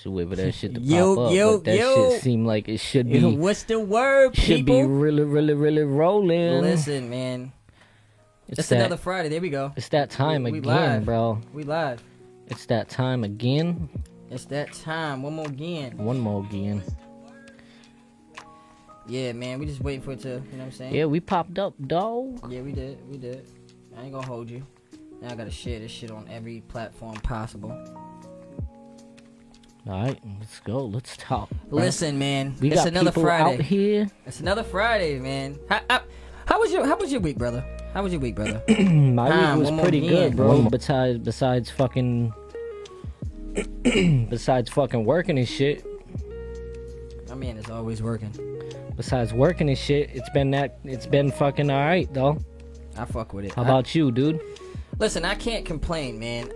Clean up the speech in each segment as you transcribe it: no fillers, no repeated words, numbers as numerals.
just wait for that shit to Yo, pop up. yo, but that yo. shit seem like it should be. What's the word, people? Should be really, really, really rolling. Listen, man. It's that, another Friday. There we go. It's that time We again, live. bro. We live. It's that time again. It's that time. One more again. One more again. Yeah, man. We just waiting for it to, you know what I'm saying? Yeah, we popped up, dog. Yeah, we did. I ain't gonna hold you. Now I gotta share this shit on every platform possible. All right, let's go. Let's talk. Bro. Listen, man. We It's got another people Friday. out here. It's another Friday, man. How was your week, brother? How was your week, brother? My week was one pretty more good, again. bro. Besides fucking working and shit. My man is always working. Besides working and shit, it's been fucking all right though. I fuck with it. How about you, dude? Listen, I can't complain, man.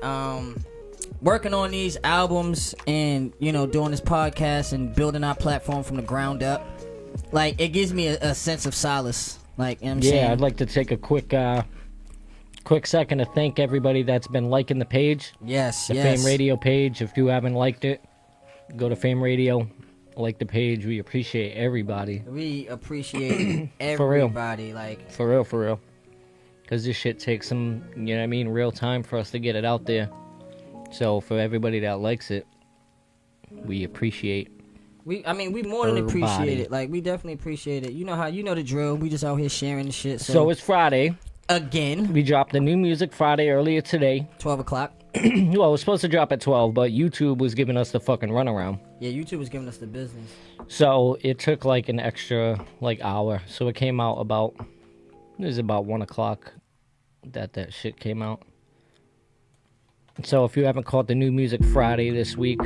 Working on these albums and, you know, doing this podcast and building our platform from the ground up, like, it gives me a sense of solace. Like, you know what I'm saying? Yeah, I'd like to take a quick second to thank everybody that's been liking the page. Yes, The Fame Radio page. If you haven't liked it, go to Fame Radio, like the page. We appreciate everybody. We appreciate For real. everybody. Like, For real. Because this shit takes some, you know what I mean, real time for us to get it out there. So for everybody that likes it, we appreciate. we more than Everybody. appreciate it. Like, we definitely appreciate it. You know the drill. We just out here sharing the shit. So it's Friday. Again, We dropped the new music Friday earlier today. 12 o'clock. Well, it was supposed to drop at 12, but YouTube was giving us the fucking runaround. Yeah, YouTube was giving us the business. So it took like an extra hour. So it came out about 1 o'clock that shit came out. So if you haven't caught the New Music Friday this week,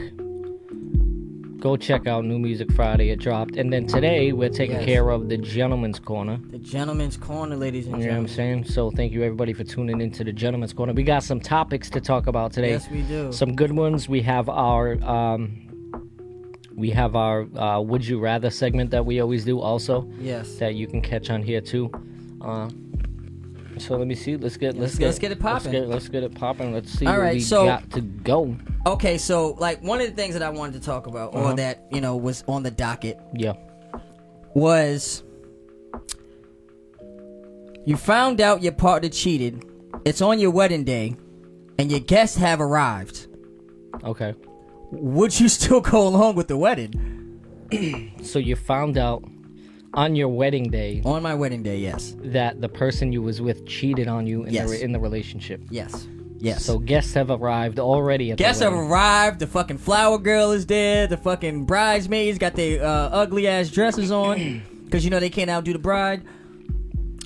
go check out New Music Friday. It dropped. And then today we're taking care of the Gentleman's Corner. The Gentleman's Corner, ladies and You know what I'm gentlemen. saying? So thank you everybody for tuning into the Gentleman's Corner. We got some topics to talk about today. Yes, we do. Some good ones. We have our Would You Rather segment that we always do also. Yes. That you can catch on here too. So let me see. Let's get it popping. Let's get it popping. Let's see All what right, we so- got to go. Okay, so, like, one of the things that I wanted to talk about, or that, you know, was on the docket, Yeah. was you found out your partner cheated. It's on your wedding day, and your guests have arrived. Okay. Would you still go along with the wedding? So you found out on your wedding day On my wedding day, yes. that the person you was with cheated on you Yes. in the relationship. Yes. Yes. So guests have arrived already at guests the have wedding. arrived. The fucking flower girl is there. The fucking bridesmaids got their ugly ass dresses on. Because, you know, they can't outdo the bride.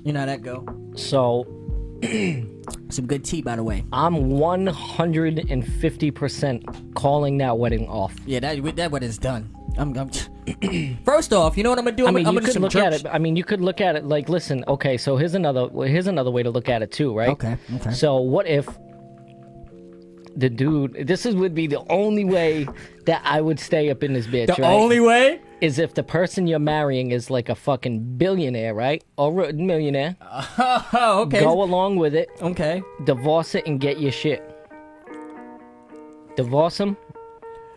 You know how that go. So Some good tea, by the way. I'm 150% calling that wedding off. Yeah, that wedding's done. I'm First off, you know what I'm gonna do? I mean, I'm you gonna do could some look church. at it. I mean, you could look at it like, listen, okay, so here's another way to look at it too, right? Okay. So what if the dude? This would be the only way that I would stay up in this bitch. The right? only way? is if the person you're marrying is like a fucking billionaire, right? Or a millionaire. Oh, okay. Go along with it. Okay. Divorce it and get your shit. Divorce them,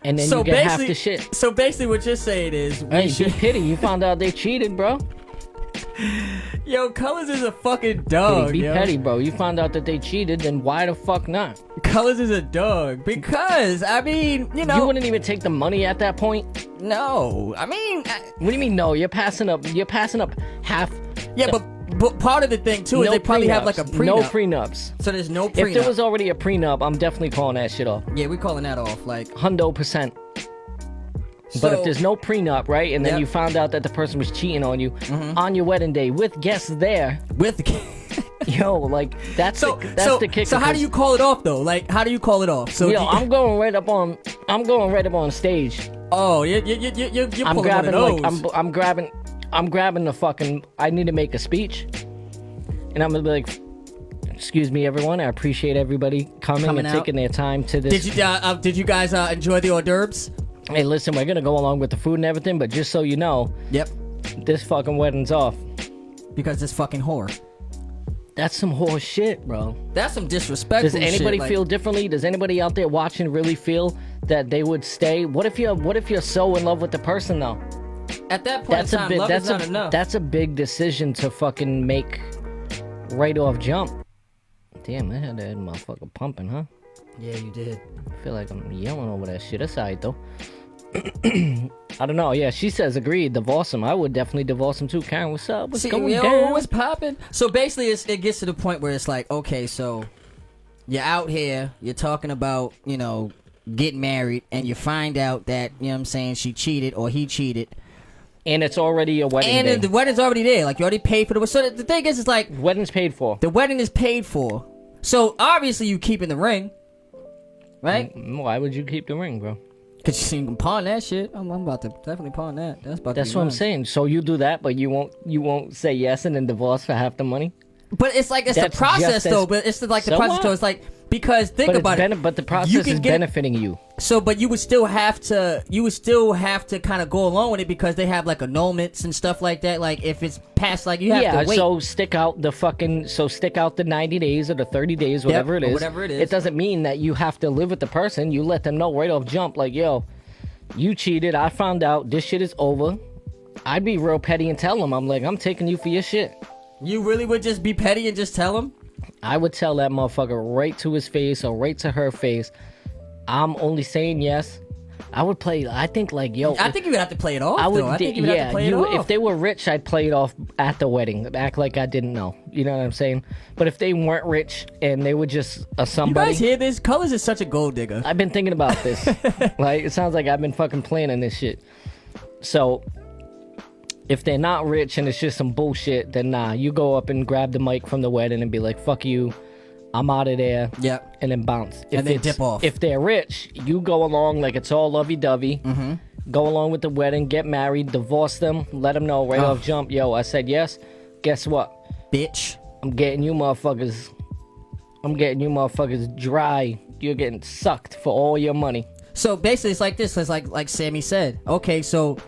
and then you get half the shit. So basically, what you're saying is, we Hey, should. be pity. You found out they cheated, bro. Yo, Colors is a fucking dog. Be yo. petty, bro. You found out that they cheated, then why the fuck not? Colors is a dog because I mean, you know, You wouldn't even take the money at that point. no. I mean, What do you mean no? You're passing up half. yeah, but part of the thing too is they probably have like a prenup. No prenups. So there's no prenup. If there was already a prenup, I'm definitely calling that shit off. yeah, we calling that off. Like, 100%. But if there's no prenup, right, and then Yep. you found out that the person was cheating on you on your wedding day with guests there, with yo, like that's the kicker. So how do you call it off though? Like, how do you call it off? So Yo, I'm going right up on stage. oh, you're I'm pulling grabbing one of like those. I'm grabbing the fucking. I need to make a speech, and I'm gonna be like, "Excuse me, everyone. I appreciate everybody coming Coming and out. taking their time to this." Did you guys enjoy the hors d'oeuvres? Hey, listen, we're gonna go along with the food and everything, but just so you know, Yep. this fucking wedding's off. Because this fucking whore. That's some horse shit, bro. That's some disrespectful Does anybody shit. feel differently? Does anybody out there watching really feel that they would stay. What if you're so in love with the person though? At that point in time, love is not enough. That's a big decision to fucking make right off jump. Damn, I had that motherfucker pumping, huh? Yeah, you did. I feel like I'm yelling over that shit. That's alright though. I don't know. Yeah, she says agreed. Divorce him. I would definitely divorce him too. Karen, what's up? What's going down? What's popping? So basically, it gets to the point where it's like, okay, so you're out here, you're talking about, getting married, and you find out that, you know what I'm saying, she cheated or he cheated. And it's already a wedding day. And the wedding's already there. Like, you already paid for the... So the thing is, it's like... Wedding's paid for. The wedding is paid for. So, obviously, you keeping the ring. Right? Why would you keep the ring, bro? Because you can pawn that shit. I'm about to definitely pawn that. That's what I'm saying. So you do that, but you won't say yes and then divorce for half the money? But it's like, it's the process, though. But it's like the process, though. It's like... Because think about it. But the process is benefiting you. So, but you would still have to kind of go along with it because they have like annulments and stuff like that. Like if it's past, like you have to wait. So stick out the 90 days or the 30 days, whatever it is. Whatever it is. It doesn't mean that you have to live with the person. You let them know right off jump, like, yo, you cheated. I found out. This shit is over. I'd be real petty and tell them, I'm like, I'm taking you for your shit. You really would just be petty and just tell them? I would tell that motherfucker right to his face or right to her face, I'm only saying yes. I would play, I think like, yo. I think you would have to play it off, I think you would have to play it off. If they were rich, I'd play it off at the wedding. Act like I didn't know. You know what I'm saying? But if they weren't rich and they were just somebody. You guys hear this? Colors is such a gold digger. I've been thinking about this. Like, it sounds like I've been fucking planning this shit. So, if they're not rich and it's just some bullshit, then nah, you go up and grab the mic from the wedding and be like, fuck you, I'm out of there. Yep. And then bounce. And then dip off. If they're rich, you go along like it's all lovey-dovey. Mm-hmm. Go along with the wedding, get married, divorce them, let them know right off jump, yo, I said yes. Guess what? Bitch. I'm getting you motherfuckers dry. You're getting sucked for all your money. So basically it's like this. It's like Sammy said. Okay, so...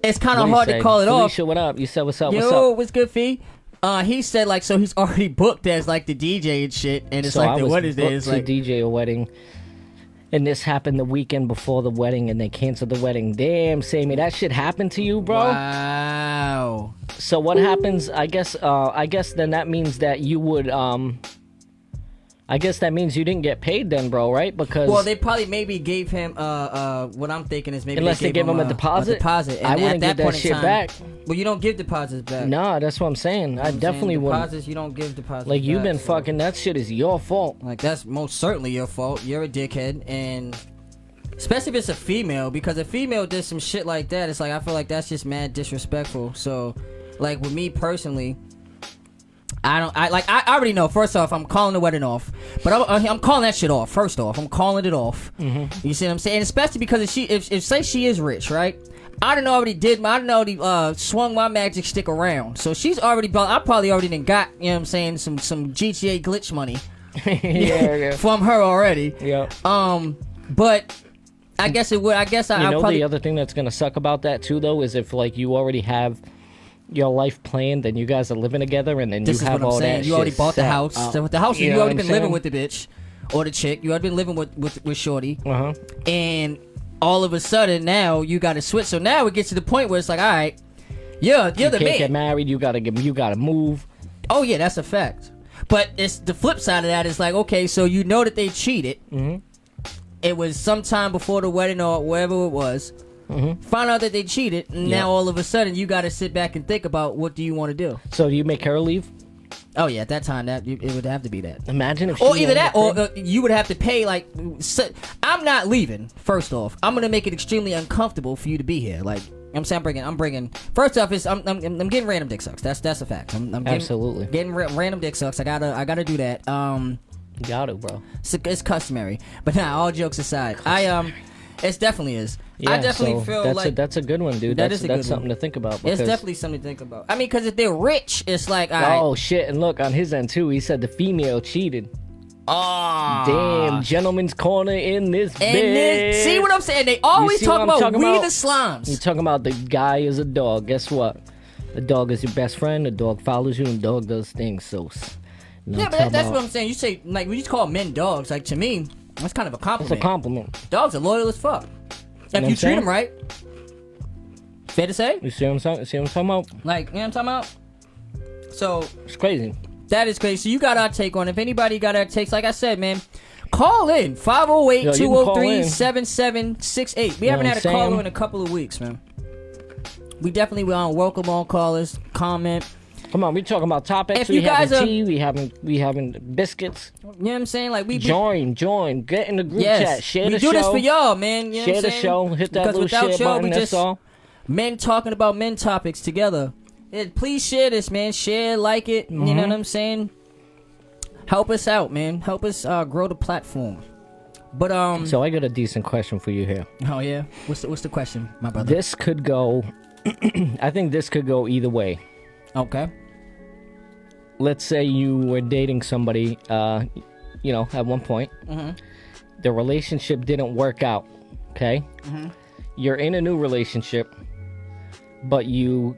It's kind of hard to call it off. Felicia, what up? You said what's up? Yo, what's good, Fee? He said like, so he's already booked as like the DJ and shit, and it's so like the wedding day is like DJ a wedding, and this happened the weekend before the wedding, and they canceled the wedding. Damn, Sammy, that shit happened to you, bro? Wow. So what happens? I guess then that means that you would I guess that means you didn't get paid then, bro, right? Because they probably maybe gave him what I'm thinking is maybe unless they gave him a deposit. And I wouldn't get that shit back. Well, you don't give deposits back. Nah, that's what I'm saying. I definitely wouldn't. Deposits, you don't give deposits. Like you've been fucking. That shit is your fault. Like that's most certainly your fault. You're a dickhead, and especially if it's a female, because a female did some shit like that. It's like I feel like that's just mad disrespectful. So, like with me personally. I already know. First off, I'm calling the wedding off, but I'm calling that shit off. First off, I'm calling it off. Mm-hmm. You see what I'm saying? Especially because if say she is rich, right? I don't know already swung my magic stick around, so she's already. I probably already done got, you know what I'm saying, some GTA glitch money. yeah. From her already. Yeah. But I guess it would. I guess I. The other thing that's gonna suck about that too, though, is if like you already have your life planned and you guys are living together and then you have all that shit. You already bought the house. So with the house, you already been living with the bitch or the chick. You already been living with shorty. Uh-huh. And all of a sudden now you got to switch. So now it gets to the point where it's like, all right, you're the man. You can't get married. You gotta move. Oh yeah, that's a fact. But it's the flip side of that is like, okay, so you know that they cheated. Mm-hmm. It was sometime before the wedding or wherever it was. Mm-hmm. Found out that they cheated, and now all of a sudden you got to sit back and think about what do you want to do. So do you make her leave? Oh yeah, at that time it would have to be that. Imagine if or either that or you would have to pay like. I'm not leaving. First off, I'm gonna make it extremely uncomfortable for you to be here. Like I'm saying, I'm bringing. First off, I'm getting random dick sucks. That's a fact. I'm getting, absolutely getting random dick sucks. I gotta do that. You got it, bro. It's customary. But now, all jokes aside, it definitely is. Yeah, I definitely feel like that's a good one, dude. That's something to think about. It's definitely something to think about. I mean, because if they're rich, it's like, all right. Oh shit! And look on his end too. He said the female cheated. Oh, damn! Gentleman's corner in this bitch. See what I'm saying? They always talk about the slimes. You're talking about the guy is a dog. Guess what? The dog is your best friend. The dog follows you, and the dog does things. So, yeah, but that's what I'm saying. You say like we just call men dogs. Like to me. That's kind of a It's compliment. a compliment. Dogs are loyal as fuck. If know you what I'm treat them saying? right. Fair to say? You see what I'm talking about? Like, you know what I'm talking about? So, It's crazy. that is crazy. So, you got our take on it. If anybody got our takes, like I said, man, call in. 508-203-7768. We haven't know had a what I'm caller saying? in a couple of weeks, man. We definitely welcome all callers. Comment. Come on, we talking about topics. If we you guys having are- tea. We having biscuits. You know what I'm saying? Like, we Join. Get in the group yes. chat. Share we the do show. this for y'all, man. You know Share what the I'm saying? show. Hit that Because little without share y'all, button. we That's just all. men talking about men topics together. Yeah, please share this, man. Share, like it. You know what I'm saying? Help us out, man. Help us grow the platform. But So I got a decent question for you here. oh yeah, what's the question, my brother? This could go. I think this could go either way. Okay. Let's say you were dating somebody, at one point. The relationship didn't work out, okay? You're in a new relationship, but you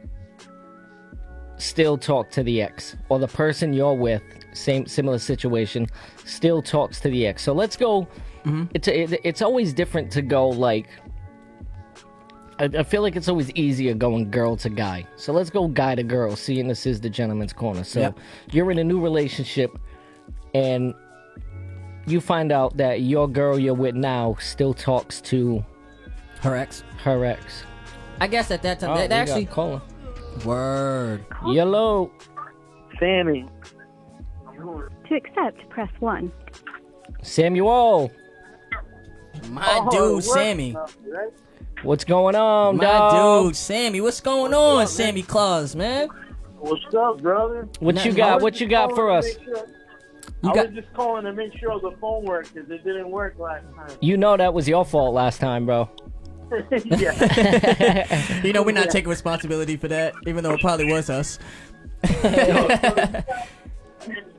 still talk to the ex. Or the person you're with, similar situation, still talks to the ex. So let's go, it's always different to go, like, I feel like it's always easier going girl to guy. So let's go guy to girl, seeing this is the gentleman's corner. So Yep. you're in a new relationship, and you find out that your girl you're with now still talks to Her ex. her ex. I guess at that time, Oh, that we actually. got caller. Word. Yellow. Sammy. To accept, press 1. Samuel. My dude, Sammy. What's going on, My dog? dude, Sammy. What's going on, Sammy Claus, man? What's up, brother? What you Nothing. got? What you got for us? I got- was just calling to make sure the phone worked because it didn't work last time. You know that was your fault last time, bro. Yeah. You know, we're not taking responsibility for that, even though it probably was us.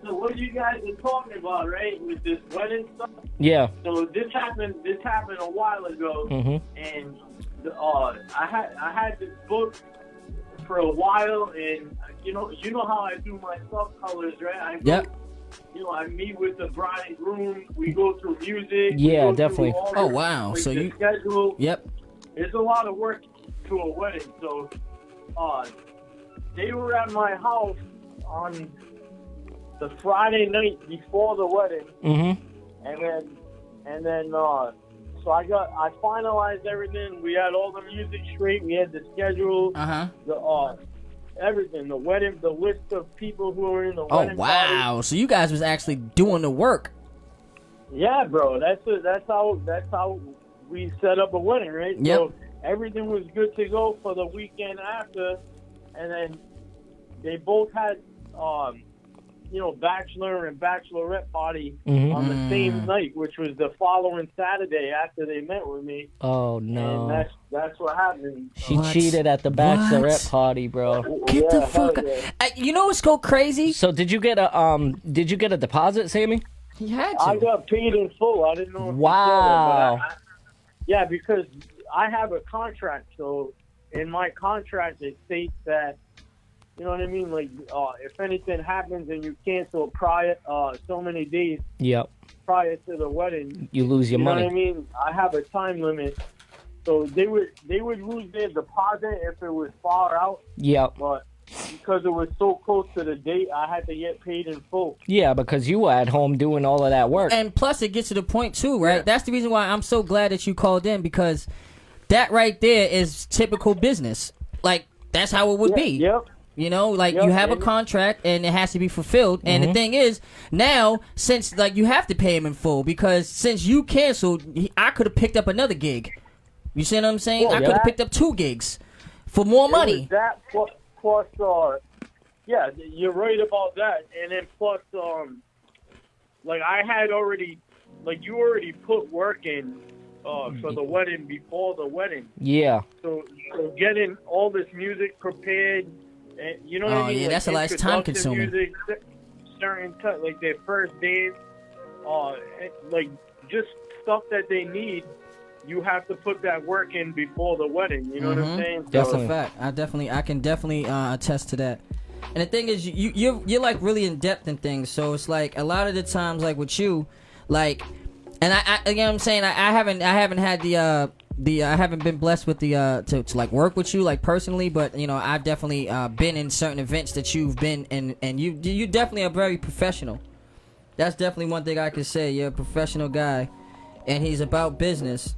So what you guys are talking about, right, with this wedding stuff? Yeah. So this happened a while ago, and I had this book for a while, and you know how I do my stuff colors, right? Yep. I meet with the bride and groom. We go through music. Yeah, we go through definitely. all Oh, the- wow. like, So the you- schedule. Yep. It's a lot of work to a wedding. So, they were at my house on the Friday night before the wedding, and then so I finalized everything. We had all the music straight. We had the schedule, the everything, the wedding, the list of people who were in the Oh wedding wow! So you guys was actually doing the work. party. Yeah, bro. That's how we set up a wedding, right? Yep. So everything was good to go for the weekend after, and then they both had bachelor and bachelorette party on the same night, which was the following Saturday after they met with me. Oh no. And that's what happened. She What? cheated at the bachelorette What? party, bro. Get the Yeah, fuck hell out. yeah. You know what's so crazy? So did you get a deposit, Sammy? He had I to. got paid in full. I didn't know if you Wow. saw that, but yeah, because I have a contract. So in my contract, it states that, you know what I mean? Like, if anything happens and you cancel prior, so many days Yep. prior to the wedding, You lose your you know money. what I mean? I have a time limit. So they would lose their deposit if it was far out, Yep. but because it was so close to the date, I had to get paid in full. Yeah, because you were at home doing all of that work. And plus, it gets to the point too, right? Yeah. That's the reason why I'm so glad that you called in, because that right there is typical business. Like, that's how it would be. Yep. You know, like Yep, you have a and- contract and it has to be fulfilled. And the thing is, now since like you have to pay him in full, because since you canceled, I could have picked up another gig. You see what I'm saying? Well, I could have that- picked up 2 gigs for more It was money. that plus yeah, you're right about that. And then plus, like I had already, like you already put work in for the wedding before the wedding. Yeah. So getting all this music prepared, and you know what Oh, I mean? yeah, Like that's a lot. It's time introduction consuming. Music, certain cut, like their first dance, like just stuff that they need. You have to put that work in before the wedding. You know what I'm saying? So- That's a fact. I can definitely attest to that. And the thing is, you're like really in depth in things. So it's like a lot of the times, like with you, like And I you know what I'm saying, I haven't had I haven't been blessed with the to like work with you like personally, but you know I've definitely been in certain events that you've been in, and you definitely are very professional. That's definitely one thing I can say. You're a professional guy, and he's about business.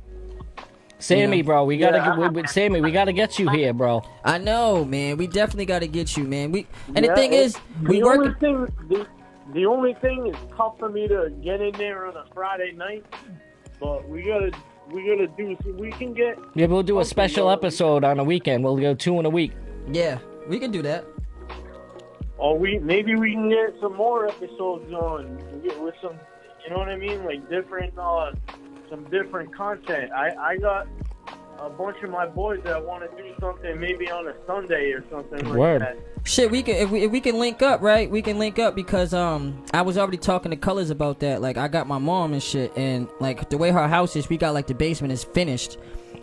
Sammy, You know? bro, we gotta Sammy, we gotta get you here, bro. I know, man. We definitely got to get you, man. The Yeah, thing is, we the only work. thing, the only thing is tough for me to get in there on a Friday night, but we gotta do so we can get. Yeah, we'll do a Okay, special well- episode on a weekend. We'll go 2 in a week. Yeah, we can do that. Or maybe we can get some more episodes on with some, you know what I mean, like different, some different content. I got a bunch of my boys that want to do something maybe on a Sunday or something like Word. that. Shit, we can if we can link up, right? We can link up because I was already talking to Colors about that. Like I got my mom and shit, and like the way her house is, we got like the basement is finished,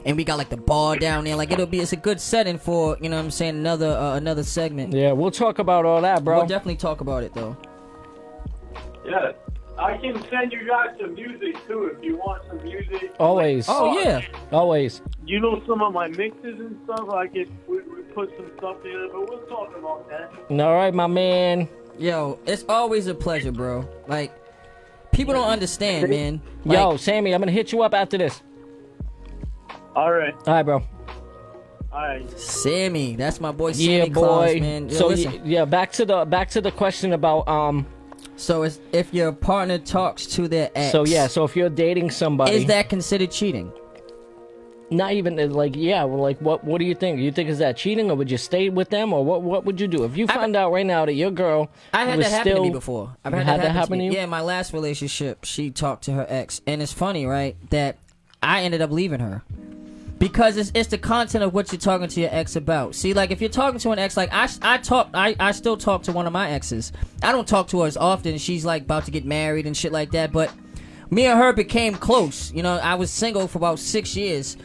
and we got like the bar down there. Like it's a good setting for, you know what I'm saying, another segment. Yeah, we'll talk about all that, bro. We'll definitely talk about it though. Yeah, I can send you guys some music too if you want some music. Always. Oh yeah, Always. You know some of my mixes and stuff. I could we put some stuff together, but we'll talk about that. All right, my man. yo, it's always a pleasure, bro. Like people don't understand, man. Like, Yo, Sammy, I'm gonna hit you up after this. All right, All right, bro. all right. Sammy, that's my boy. Sammy Yeah, Claus, boy. man. Yo, So listen. yeah, back to the question about So it's if your partner talks to their ex. So if you're dating somebody, is that considered cheating? not even like what do you think? You think is that cheating, or would you stay with them, or what would you do if you find out right now that your girl I had was that happen still to me before. I've You had that happen to you? Yeah, my last relationship, she talked to her ex, and it's funny, right? That I ended up leaving her because it's the content of what you're talking to your ex about. See, like if you're talking to an ex, like I still talk to one of my exes. I don't talk to her as often. She's like about to get married and shit like that, but me and her became close. You know, I was single for about 6 years.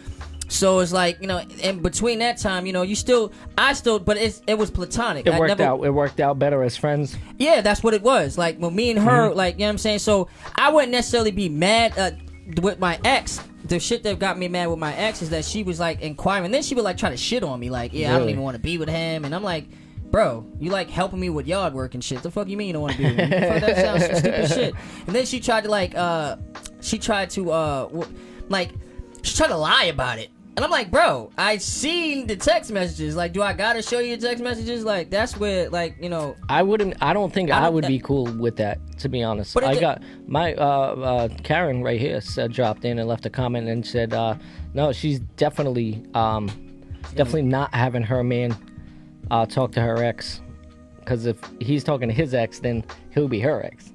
So it's like, you know, in between that time, you know, but it was platonic. it I worked never- out? It worked out better as friends. Yeah, that's what it was. Like, when me and her, Mm-hmm. like, you know what I'm saying? So, I wouldn't necessarily be mad with my ex. The shit that got me mad with my ex is that she was, like, inquiring. Then she would, like, try to shit on me. Like, yeah, I don't Really? even want to be with him. And I'm like, bro, you, like, helping me with yard work and shit. The fuck you mean you don't want to be with me? The fuck, that sounds stupid shit. And then she tried to, she tried to lie about it. And I'm like, bro, I seen the text messages. Like, do I gotta show you the text messages? Like, that's where, like, you know. I don't think I I don't- would be cool with that, to be honest. But it I de- got my Karen right here dropped in and left a comment and said, no, she's definitely not having her man talk to her ex, because if he's talking to his ex, then he'll be her ex.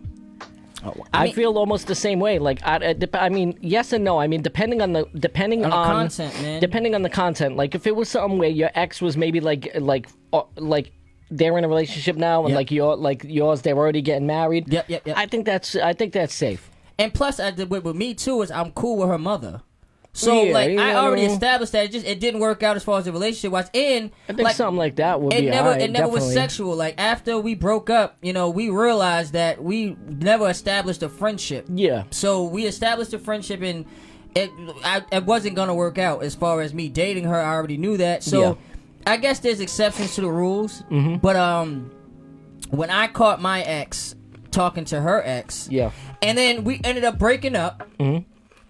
I mean- feel almost the same way. Like, I mean, yes and no. I mean, depending on the content, man. Depending on the content. Like, if it was something where your ex was maybe like they're in a relationship now, and Yep. yours, they're already getting married. Yep. I think that's safe. And plus, with me too, is I'm cool with her mother. So Yeah, like you I know. already established that it didn't work out as far as the relationship was. And I think something like that would it be never alright, it never was definitely. sexual. Like after we broke up, you know, we realized that we never established a friendship. Yeah. So we established a friendship, and it wasn't gonna work out as far as me dating her. I already knew that. So Yeah. I guess there's exceptions to the rules. Mm-hmm. But when I caught my ex talking to her ex, Yeah. and then we ended up breaking up. Mhm.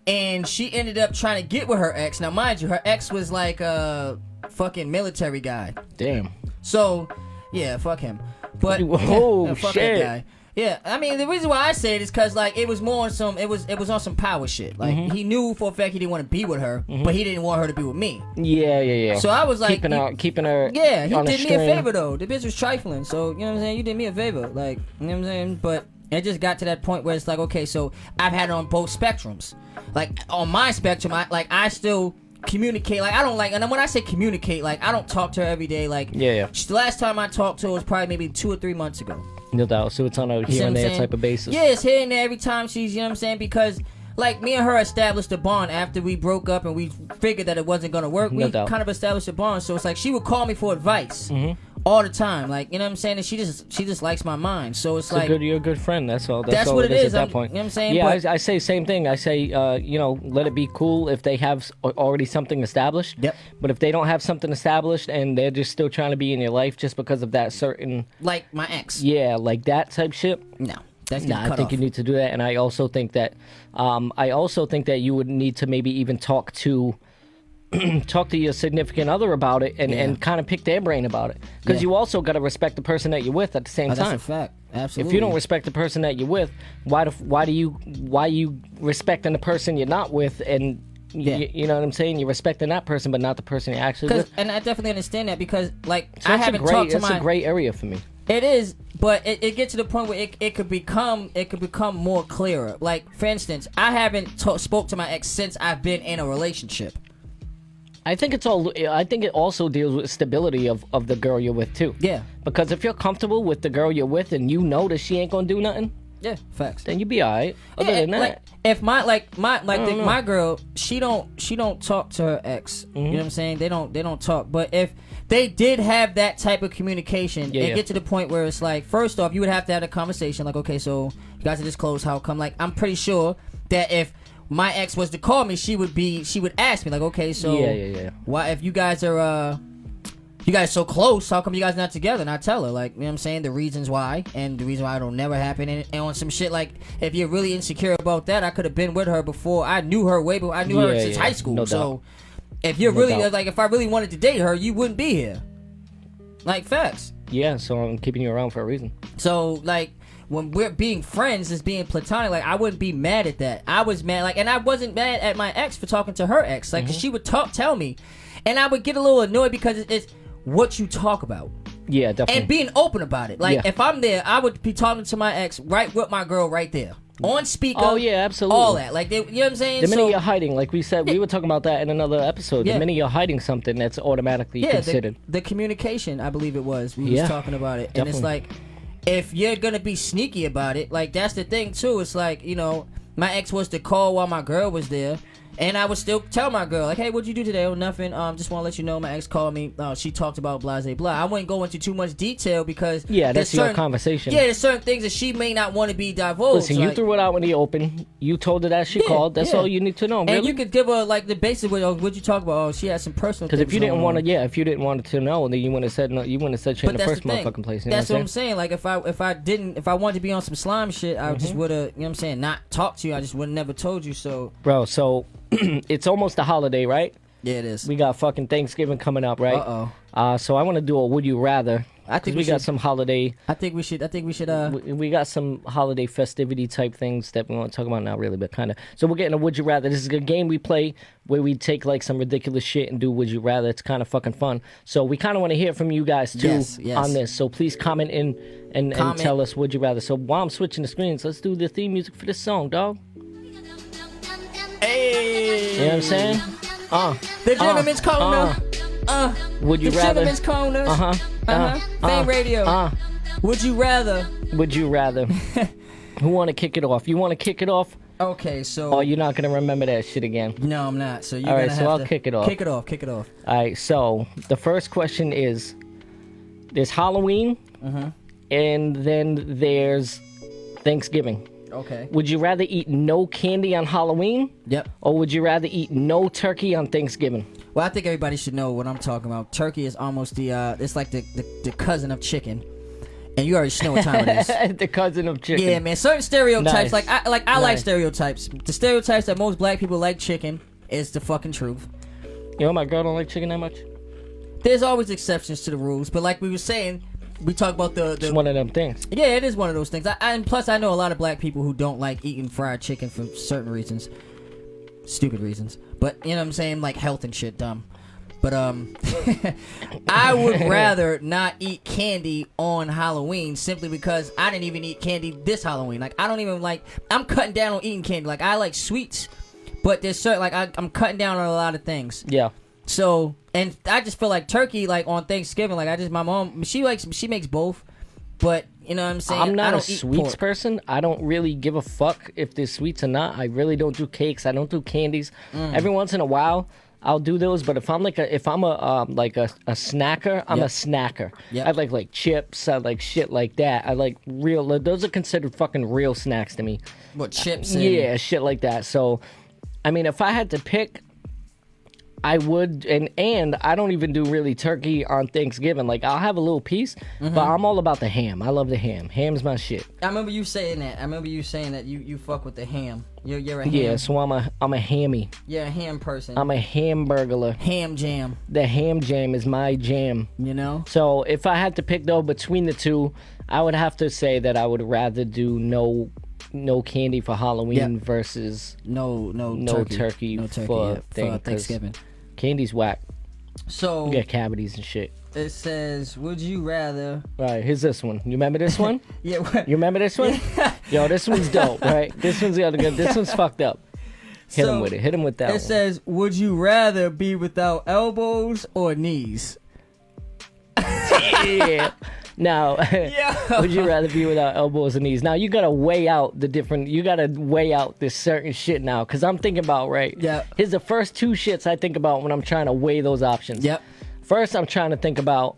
And she ended up trying to get with her ex. Now, mind you, her ex was like a fucking military guy. Damn. So, yeah, fuck him. But Whoa, fuck shit. that guy. Yeah, I mean, the reason why I say it is because like it was more on some, it was on some power shit. Like Mm-hmm. he knew for a fact he didn't want to be with her, but he didn't want her to be with me. Yeah. So I was like, keeping her. yeah, he on did me a string. favor though. The bitch was trifling, so you know what I'm saying. You did me a favor, like you know what I'm saying. But it just got to that point where it's like, okay, so I've had it on both spectrums. Like on my spectrum, I still communicate. Like I don't like, and when I say communicate, like I don't talk to her every day. Like Yeah. the last time I talked to her was probably maybe 2 or 3 months ago. No doubt. So it's on a You see here what and I'm there saying? type of basis. Yeah, it's here and there every time she's, you know what I'm saying? Because, like, me and her established a bond after we broke up and we figured that it wasn't going to work. No We doubt. kind of established a bond. So it's like she would call me for advice all the time. Like, you know what I'm saying? And she just likes my mind. So it's like you're a good friend. That's all. That's all what it it is. at that point. You know what I'm saying? Yeah, But- I say same thing. I say, let it be cool if they have already something established. Yep. But if they don't have something established and they're just still trying to be in your life just because of that certain, like my ex. yeah, like that type shit. No. That's Nah, getting cut I think off. you need to do that, and I also think that, you would need to maybe even talk to your significant other about it, and kind of pick their brain about it, because Yeah. you also got to respect the person that you're with at the same Oh, that's time. a fact. Absolutely. If you don't respect the person that you're with, why you respecting the person you're not with, and Yeah. you know what I'm saying? You're respecting that person, but not the person you're actually with. And I definitely understand that because, like, So I that's haven't talked to that's my. a gray area for me. It is, but it gets to the point where it could become more clearer. Like, for instance, I haven't spoke to my ex since I've been in a relationship. I think it also deals with stability of the girl you're with too. Yeah. Because if you're comfortable with the girl you're with and you know that she ain't gonna do nothing, Yeah, facts. then you be alright. Other than that, Like, if my know. my girl, she don't talk to her ex. Mm-hmm. You know what I'm saying? They don't talk. But if they did have that type of communication, Yeah, and yeah. get to the point where it's like, first off, you would have to have a conversation. Like, okay, so you guys are this close. How come? Like, I'm pretty sure that if my ex was to call me, she would ask me like, okay, so Yeah. why, if you guys are you guys so close, how come you guys not together? And I tell her, like, you know what I'm saying, the reasons why, and the reason why it'll never happen, and on some shit, like, if you're really insecure about that, I could have been with her before. I knew her way before. I knew her Yeah, since yeah, high school. no So doubt. if you're No really doubt. like, if I really wanted to date her, you wouldn't be here. Like, facts. yeah. So I'm keeping you around for a reason. So, like, when we're being friends, is being platonic. Like, I wouldn't be mad at that. I was mad, like, and I wasn't mad at my ex for talking to her ex. Like, 'cause she would tell me, and I would get a little annoyed because it's what you talk about Yeah, definitely. and being open about it. Like, Yeah. if I'm there, I would be talking to my ex right with my girl right there on speaker. Oh, yeah, absolutely. All that, like, you know what I'm saying? the minute So- you're hiding, like we said, we were talking about that in another episode. Yeah. The minute you're hiding something, that's automatically yeah, considered. the communication, I believe it was. We Yeah, was talking about it, and it's definitely. like, if you're gonna be sneaky about it, like, that's the thing too. It's like, you know, my ex was to call while my girl was there, and I would still tell my girl, like, hey, what'd you do today? Oh, nothing. Just want to let you know my ex called me. She talked about blah blah blah. I wouldn't go into too much detail because Yeah, there's that's your certain- conversation. Yeah, there's certain things that she may not want to be divulged. Listen, you like- threw it out in the open. You told her that she Yeah, called. That's yeah. all you need to know. and Really? you could give her like the basic. What'd you talk about? Oh, she had some personal. Because if things you didn't going want on. to, if you didn't want to know, then you wouldn't have said no. You wouldn't have said shit in the first motherfucking place. You That's know what I'm saying. Like, if I wanted to be on some slime shit, I Mm-hmm. just would have, you know what I'm saying, not talked to you. I just would have never told you. So Bro, so it's almost a holiday, right? yeah, it is. We got fucking Thanksgiving coming up, right? Uh-oh. So I want to do a Would You Rather. I think 'Cause we we got should- some holiday. I think we should. We got some holiday festivity type things that we want to talk about now, really, but kind of. So we're getting a Would You Rather. This is a game we play where we take like some ridiculous shit and do Would You Rather. It's kind of fucking fun. So we kind of want to hear from you guys too Yes. on this. So please comment in and Comment. tell us Would You Rather. So while I'm switching the screens, let's do the theme music for this song, dog. Hey, You know what I'm saying? the Gentleman's Corner. Would you the rather? Gentleman's Corner. Uh-huh. Fame Radio. Would you rather? Would you rather? Who want to kick it off? You want to kick it off? Okay, so. Oh, you're not gonna remember that shit again. No, I'm not. So you're All right, gonna so have I'll to kick it off. Kick it off. Kick it off. All right, so the first question is: there's Halloween, and then there's Thanksgiving. Okay. Would you rather eat no candy on Halloween, Yep. or would you rather eat no turkey on Thanksgiving? Well, I think everybody should know what I'm talking about. Turkey is almost it's like the cousin of chicken, and you already know what time it is. The cousin of chicken. Yeah, man. Certain stereotypes, Nice. I like Nice. stereotypes. The stereotypes that most black people like chicken is the fucking truth. You know my girl don't like chicken that much. There's always exceptions to the rules, but like we were saying, we talk about It's the one of them things. yeah, it is one of those things. And plus, I know a lot of black people who don't like eating fried chicken for certain reasons, stupid reasons. But you know what I'm saying, like health and shit, dumb. But I would rather not eat candy on Halloween simply because I didn't even eat candy this Halloween. Like I don't even like. I'm cutting down on eating candy. Like I like sweets, but there's certain like I'm cutting down on a lot of things. Yeah. So and I just feel like turkey like on Thanksgiving. Like my mom she makes both, but you know what I'm saying. I'm I not a don't eat sweets pork. person. I don't really give a fuck if there's sweets or not. I really don't do cakes. I don't do candies. Mm. Every once in a while, I'll do those. But if I'm a snacker, I'm a Yep. snacker. Yep. I like chips. I like shit like that. I like real. Those are considered fucking real snacks to me. What, chips? And, Yeah, shit like that. So, I mean, if I had to pick, I would, and I don't even do really turkey on Thanksgiving. Like, I'll have a little piece, but I'm all about the ham. I love the ham. Ham's my shit. I remember you saying that. You fuck with the ham. You're a ham. Yeah, so I'm a hammy. You're a ham person. I'm a hamburglar. ham jam. The ham jam is my jam. You know. So if I had to pick though between the two, I would have to say that I would rather do no candy for Halloween versus No turkey for thing, 'cause Thanksgiving. candy's whack. So You get cavities and shit. it says, would you rather? All right, here's this one. You remember this one? Yeah. You remember this one? Yo, this one's dope, right? This one's the other good. This one's fucked up. Hit him with it. Hit him with that It one. says, would you rather be without elbows or knees? Yeah. Now, would you rather be without elbows and knees? Now, you gotta weigh out this certain shit now. Because I'm thinking about, right? Yeah. Here's the first two shits I think about when I'm trying to weigh those options. Yep. First, I'm trying to think about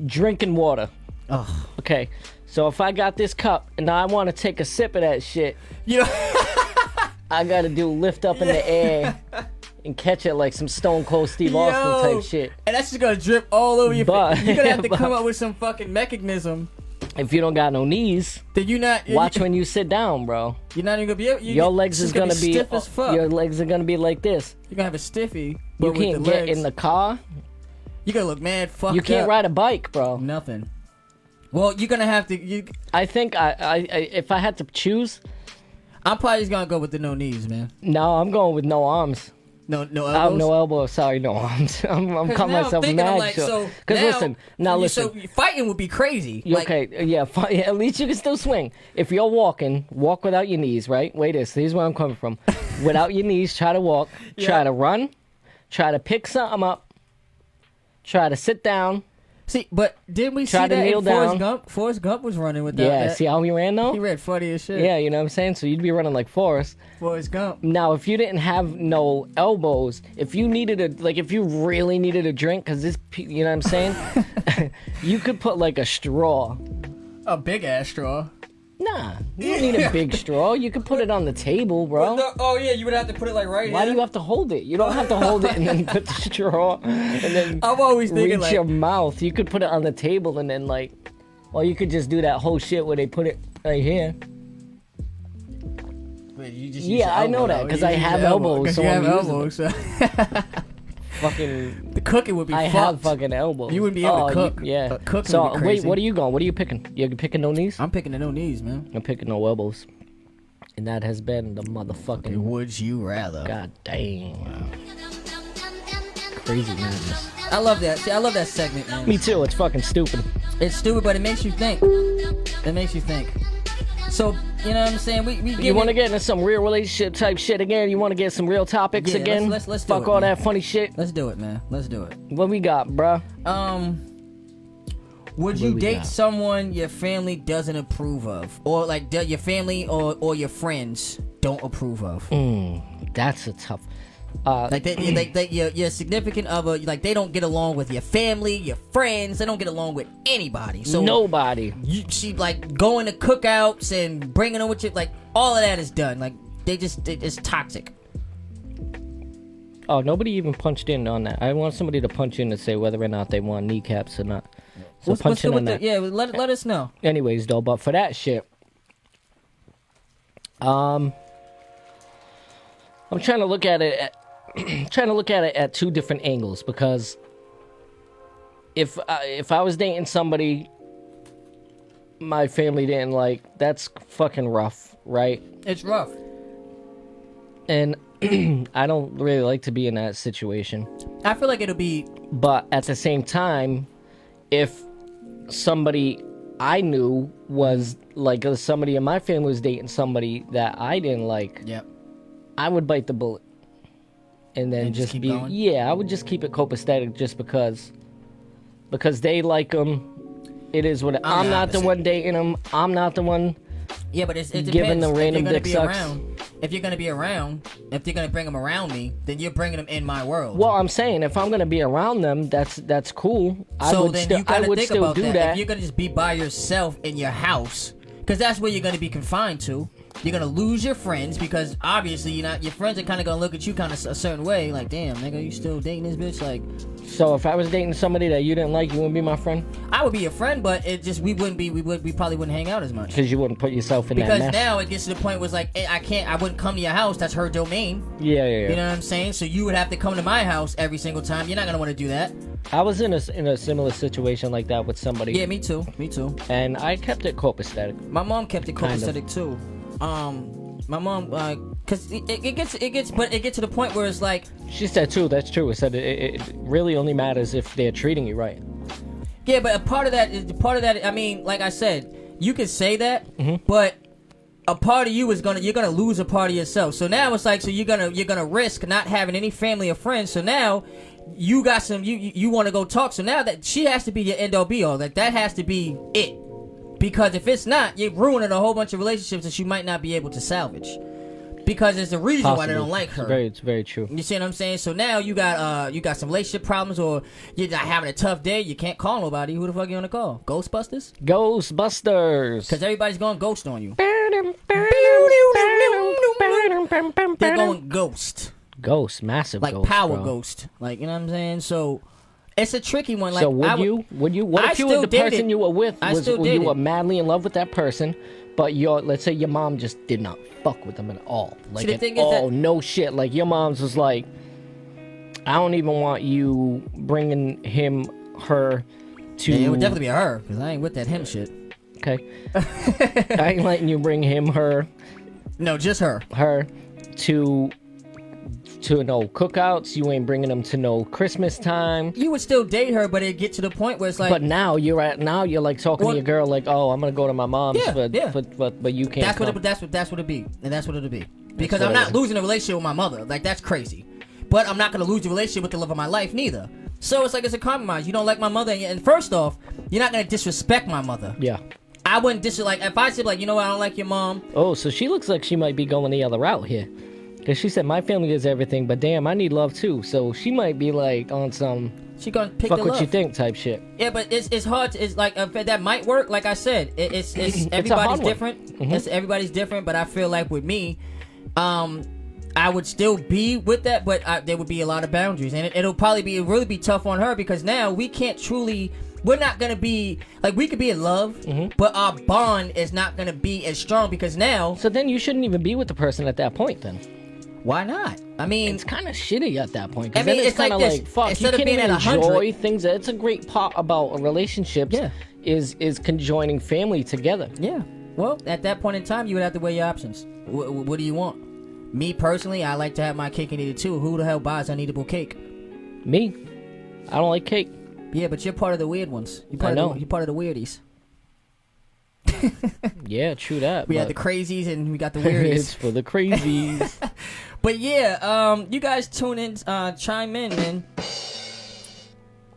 drinking water. Oh. Okay. So if I got this cup and I want to take a sip of that shit, You know. I gotta lift up in the air and catch it like some Stone Cold Steve Austin type shit. And that's just gonna drip all over your But- face. You're gonna have to but- come up with some fucking mechanism. If you don't got no knees, Then you're not. watch when you sit down, bro. You're not even gonna be able. Your legs is gonna be stiff as fuck. Your legs are gonna be like this. You're gonna have a stiffy. You But with can't the get legs, in the car. You're gonna look mad fucked You can't up. ride a bike, bro. Nothing. Well, you're gonna have to. I think I if I had to choose, I'm probably just gonna go with the no knees, man. no, I'm going with no arms. No elbows. No elbows. Sorry, no arms. I'm 'Cause cutting now I'm myself thinking, I'm mad like, short. so Because now- listen, listen. So fighting would be crazy. You Like, okay, yeah, fine. At least you can still swing. If you're walking, walk without your knees, right? Wait, here's where I'm coming from. Without your knees, try to walk, try to run, try to pick something up, try to sit down. See, but didn't we Try see to that kneel in Forrest down. Gump? Forrest Gump was running with that. Yeah, that. see how he ran though? He read funny as shit. Yeah, you know what I'm saying? So you'd be running like Forrest. Forrest Gump. Now, if you didn't have no elbows, if you really needed a drink, because you know what I'm saying? You could put like a straw. A big ass straw. Nah, you don't need a big straw. You could put it on the table, bro. Oh yeah, you would have to put it like right Why here. do you have to hold it? You don't have to hold it and then put the straw and then I'm always thinking reach like, your mouth. You could put it on the table and then or you could just do that whole shit where they put it right here. wait, you just use Yeah, your I know elbow, that, though. 'cause You I use have your elbow, elbows, 'cause so you I'm have using elbows. So Fucking, the cooking would be I fucked. have fucking elbows. You wouldn't be able to cook. Yeah. Cooking So would be wait, crazy. what are you going? What are you picking? You picking no knees? I'm picking the no knees, man. I'm picking no elbows. And that has been the motherfucking Would you rather? god damn. Crazy madness. I love that. See, I love that segment, man. Me too. It's fucking stupid. It's stupid, but it makes you think. It makes you think. So, you know what I'm saying? We You want to get into some real relationship type shit again? You want to get some real topics Yeah, again? let's do Fuck it, all man. that funny shit. Let's do it, man. Let's do it. What we got, bruh? Would you we date got? someone your family doesn't approve of, or like your family or your friends don't approve of? That's a tough. Like your significant other, like they don't get along with your family, your friends. They don't get along with anybody. So Nobody. she like going to cookouts and bringing them with you. Like all of that is done. Like it's toxic. Oh, nobody even punched in on that. I want somebody to punch in to say whether or not they want kneecaps or not. So What's punch in good on with that. yeah, let us know. Anyways, though, but for that shit, I'm trying to look at it at two different angles, because if I was dating somebody my family didn't like, that's fucking rough, right? It's rough. And I don't really like to be in that situation. I feel like it'll be But at the same time, if somebody I knew was like, somebody in my family was dating somebody that I didn't like, yep. I would bite the bullet. And then And just keep be, going? yeah, I would just keep it copacetic just because they like them. It is what I'm the not the opposite. one dating them. I'm not the one. Yeah, but it depends. Giving the If random you're gonna dick be sucks. around, if you're gonna be around, if you're gonna bring them around me, then you're bringing them in my world. Well, I'm saying if I'm gonna be around them, that's cool. I So would then still, you gotta I would think still about do that. that. If you're gonna just be by yourself in your house, because that's where you're gonna be confined to. You're gonna lose your friends because obviously your friends are kind of gonna look at you kind of a certain way, like, damn, nigga, you still dating this bitch? Like, So if I was dating somebody that you didn't like, you wouldn't be my friend I would be your friend, but it just we probably wouldn't hang out as much. because you wouldn't put yourself in Because that mess. now it gets to the point where it's like I wouldn't come to your house. That's her domain. Yeah. You know what I'm saying? So you would have to come to my house every single time. You're not gonna want to do that. I was in a similar situation like that with somebody. Yeah, me too. Me too. And I kept it copacetic. My mom kept it Kind of. copacetic too. My mom, cause it gets to the point where it's like, She said too. That's true. It said it really only matters if they're treating you right. yeah, but a part of that. I mean, like I said, you can say that, Mm-hmm. but a part of you you're gonna lose a part of yourself. So now it's like, so you're gonna risk not having any family or friends. So now you got some, you want to go talk. So now that she has to be your end all be all, like that has to be it. Because if it's not, you're ruining a whole bunch of relationships that you might not be able to salvage. Because there's a reason why they Possibly. don't like her. It's very true. You see what I'm saying? So now you got some relationship problems, or you're not having a tough day. You can't call nobody. Who the fuck you gonna call? Ghostbusters? Ghostbusters. Because everybody's going ghost on you. They're going ghost, Ghost, massive like ghost, power bro. ghost. Like, you know what I'm saying? So it's a tricky one. Like, So would you? What I if you still were the dated. person you were with I was still you dated. were madly in love with that person, but let's say your mom just did not fuck with them at all, like the at thing is all, that- no shit. Like your mom's was like, I don't even want you bringing him, her, to. Yeah, it would definitely be her, because I ain't with that him shit. Okay. I ain't letting you bring him, her, No, just her. to no cookouts. You ain't bringing them to no Christmas time. You would still date her, but it get to the point where it's like, But now you're like talking Well- to your girl like, oh, I'm gonna go to my mom's, Yeah, but, yeah. but you can't. that's what come. that's what it be, and that's what it'll be. Because what I'm it not is. losing a relationship with my mother. Like, that's crazy. But I'm not gonna lose the relationship with the love of my life neither. So it's like, it's a compromise. You don't like my mother, and first off, you're not gonna disrespect my mother. Yeah. I wouldn't like if I said, like, you know what, I don't like your mom. Oh, so she looks like she might be going the other route here. Because she said, my family is everything, but damn, I need love too. So she might be like on some She gonna pick fuck the what love. you think type shit. Yeah, but it's hard. It's like that might work. Like I said, it's a hard everybody's one. different. Everybody's different. But I feel like with me, I would still be with that, but there would be a lot of boundaries, and it'll really be tough on her, because now we can't truly. We're not gonna be like, we could be in love, but our bond is not gonna be as strong, because now. So then you shouldn't even be with the person at that point then. Why not? I mean, It's kind of shitty at that point. 'Cause I mean, then it's it's like kind of this. like, fuck, you Instead of can't being even at 100 enjoy things. It's a great part about relationships. Yeah. Is conjoining family together. yeah. Well, at that point in time, you would have to weigh your options. What do you want? Me personally, I like to have my cake and eat it too. Who the hell buys uneatable cake? Me, I don't like cake. Yeah, but you're part of the weird ones. You're I know. You're part of the weirdies. Yeah, true that. We but had the crazies and we got the it's weirdies. for the crazies. But yeah, you guys tune in, chime in, man.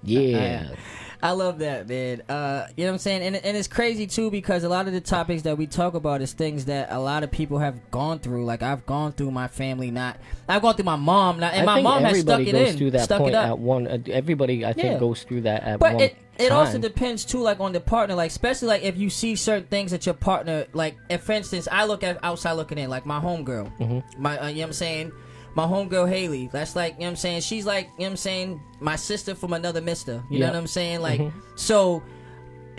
Yeah. I love that, man. You know what I'm saying? And it's crazy too, because a lot of the topics that we talk about is things that a lot of people have gone through. Like, I've gone through my family, I've gone through my mom, and I my think mom has stuck everybody it goes in, through that stuck point it up. at one. Everybody, I think, Yeah. goes through that at But one it time. also depends too, like, on the partner, like, especially like if you see certain things that your partner, like, if for instance, I look at outside looking in, like my homegirl, my you know what I'm saying, my homegirl Haley, that's like, you know what I'm saying, she's like, you know what I'm saying, my sister from another mister, you know Yeah. what I'm saying, like, so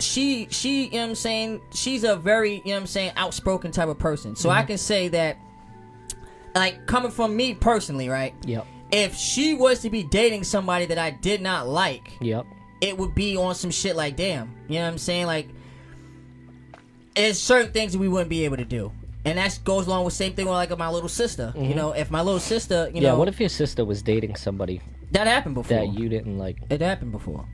she you know what I'm saying, she's a very, you know what I'm saying, outspoken type of person. So I can say that, like, coming from me personally, right, Yep. if she was to be dating somebody that I did not like, Yep. it would be on some shit like, damn, you know what I'm saying? Like, there's certain things that we wouldn't be able to do. And that goes along with same thing with, like, my little sister. You know, if my little sister, you Yeah. know, What if your sister was dating somebody that happened before. that you didn't like? It happened before.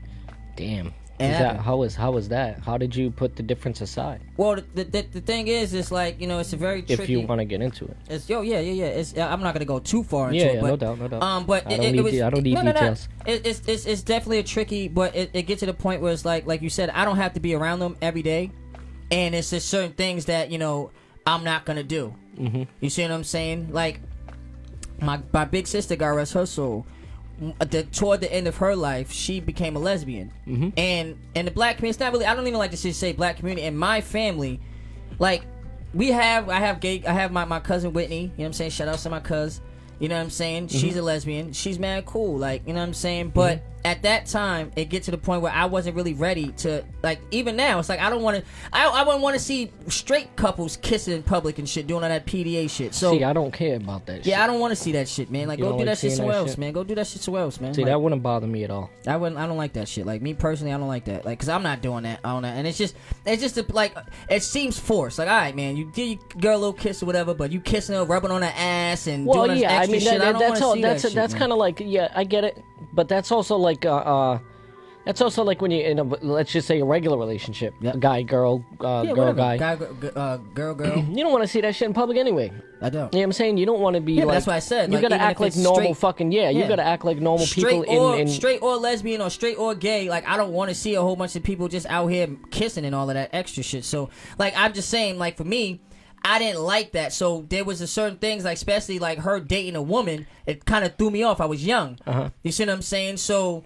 Damn. It Is that, happened. how was that? How did you put the difference aside? Well, the thing is, it's like, you know, it's a very tricky. If you want to get into it. It's It's I'm not gonna go too far into Yeah, it. yeah, but, no doubt. But I it don't was, need, I don't need no. details. It's definitely a tricky, but it gets to the point where it's like you said, I don't have to be around them every day, and it's just certain things that, you know, I'm not gonna do. Mm-hmm. You see what I'm saying? Like my big sister, God rest her soul. Toward the end of her life, she became a lesbian, and in the black community, it's not really. I don't even like to say black community. In my family, like I have my cousin Whitney. You know what I'm saying? Shout out to my cousin. You know what I'm saying? She's a lesbian. She's mad cool. Like, you know what I'm saying? But at that time, it get to the point where I wasn't really ready to, like, even now, it's like I wouldn't want to see straight couples kissing in public and shit, doing all that PDA shit. So See, I don't care about that shit. yeah, I don't want to see that shit, man. Like, You go don't do like that shit seeing somewhere that else, shit? man. Go do that shit somewhere else, man. See, Like, that wouldn't bother me at all. I don't like that shit. Like, me personally, I don't like that. Like, cause I'm not doing that. I don't know. And it's just like, it seems forced. Like, all right, man, you give your girl a little kiss or whatever, but you kissing her, rubbing on her ass and Well, doing yeah, I extra mean, shit. I don't want to see that shit, that's man. kind of like, yeah, I get it, but that's also like, that's also like when you're in a, let's just say, a regular relationship, Yep. guy, girl, Yeah, girl, whatever. guy. Girl. You don't want to see that shit in public anyway. I don't. You know what I'm saying? You don't want to be Yeah, but like. that's what I said. You Like, gotta even act if like it's normal straight- fucking You Yeah. gotta act like normal Straight people or in. straight or lesbian or straight or gay. Like, I don't want to see a whole bunch of people just out here kissing and all of that extra shit. So, like, I'm just saying, like, for me, I didn't like that. So there was a certain things, like, especially like her dating a woman, it kind of threw me off. I was young. You see what I'm saying? So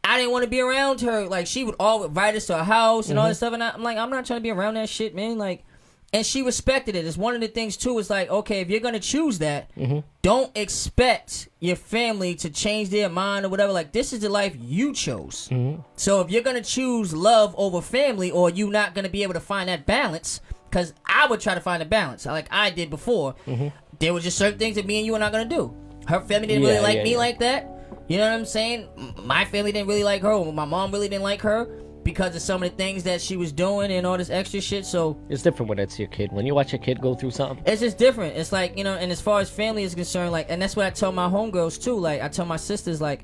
I didn't want to be around her. Like, she would always invite us to her house and all this stuff, and I'm like, I'm not trying to be around that shit, man. Like, and she respected it. It's one of the things too. Is like, okay, if you're gonna choose that, don't expect your family to change their mind or whatever. Like, this is the life you chose. So if you're gonna choose love over family, or you not gonna be able to find that balance, because I would try to find a balance, like I did before. There was just certain things that me and you are not gonna do. Her family didn't really like me like that. You know what I'm saying? My family didn't really like her. My mom really didn't like her because of some of the things that she was doing and all this extra shit. So It's different when it's your kid. When you watch your kid go through something. it's just different. It's like, you know, and as far as family is concerned, like, and that's what I tell my homegirls too. Like, I tell my sisters, like,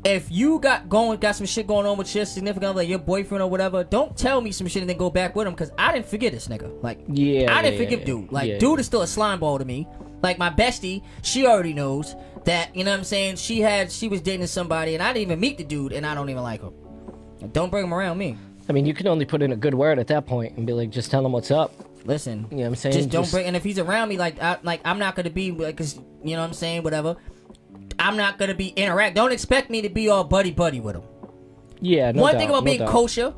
if you got some shit going on with your significant other, like your boyfriend or whatever, don't tell me some shit and then go back with him, because I didn't forget this nigga. Like, I didn't forgive dude. Like, dude is still a slime ball to me. Like, my bestie, she already knows that, you know what I'm saying, she was dating somebody and I didn't even meet the dude and I don't even like him. Don't bring him around me. I mean, you can only put in a good word at that point and be like, just tell him what's up. Listen, You know what I'm saying? just don't bring. And if he's around me, like I'm not gonna be like, 'cause, you know what I'm saying, whatever. I'm not gonna be interact. Don't expect me to be all buddy with him. Yeah, no One doubt, thing about no being doubt. kosher,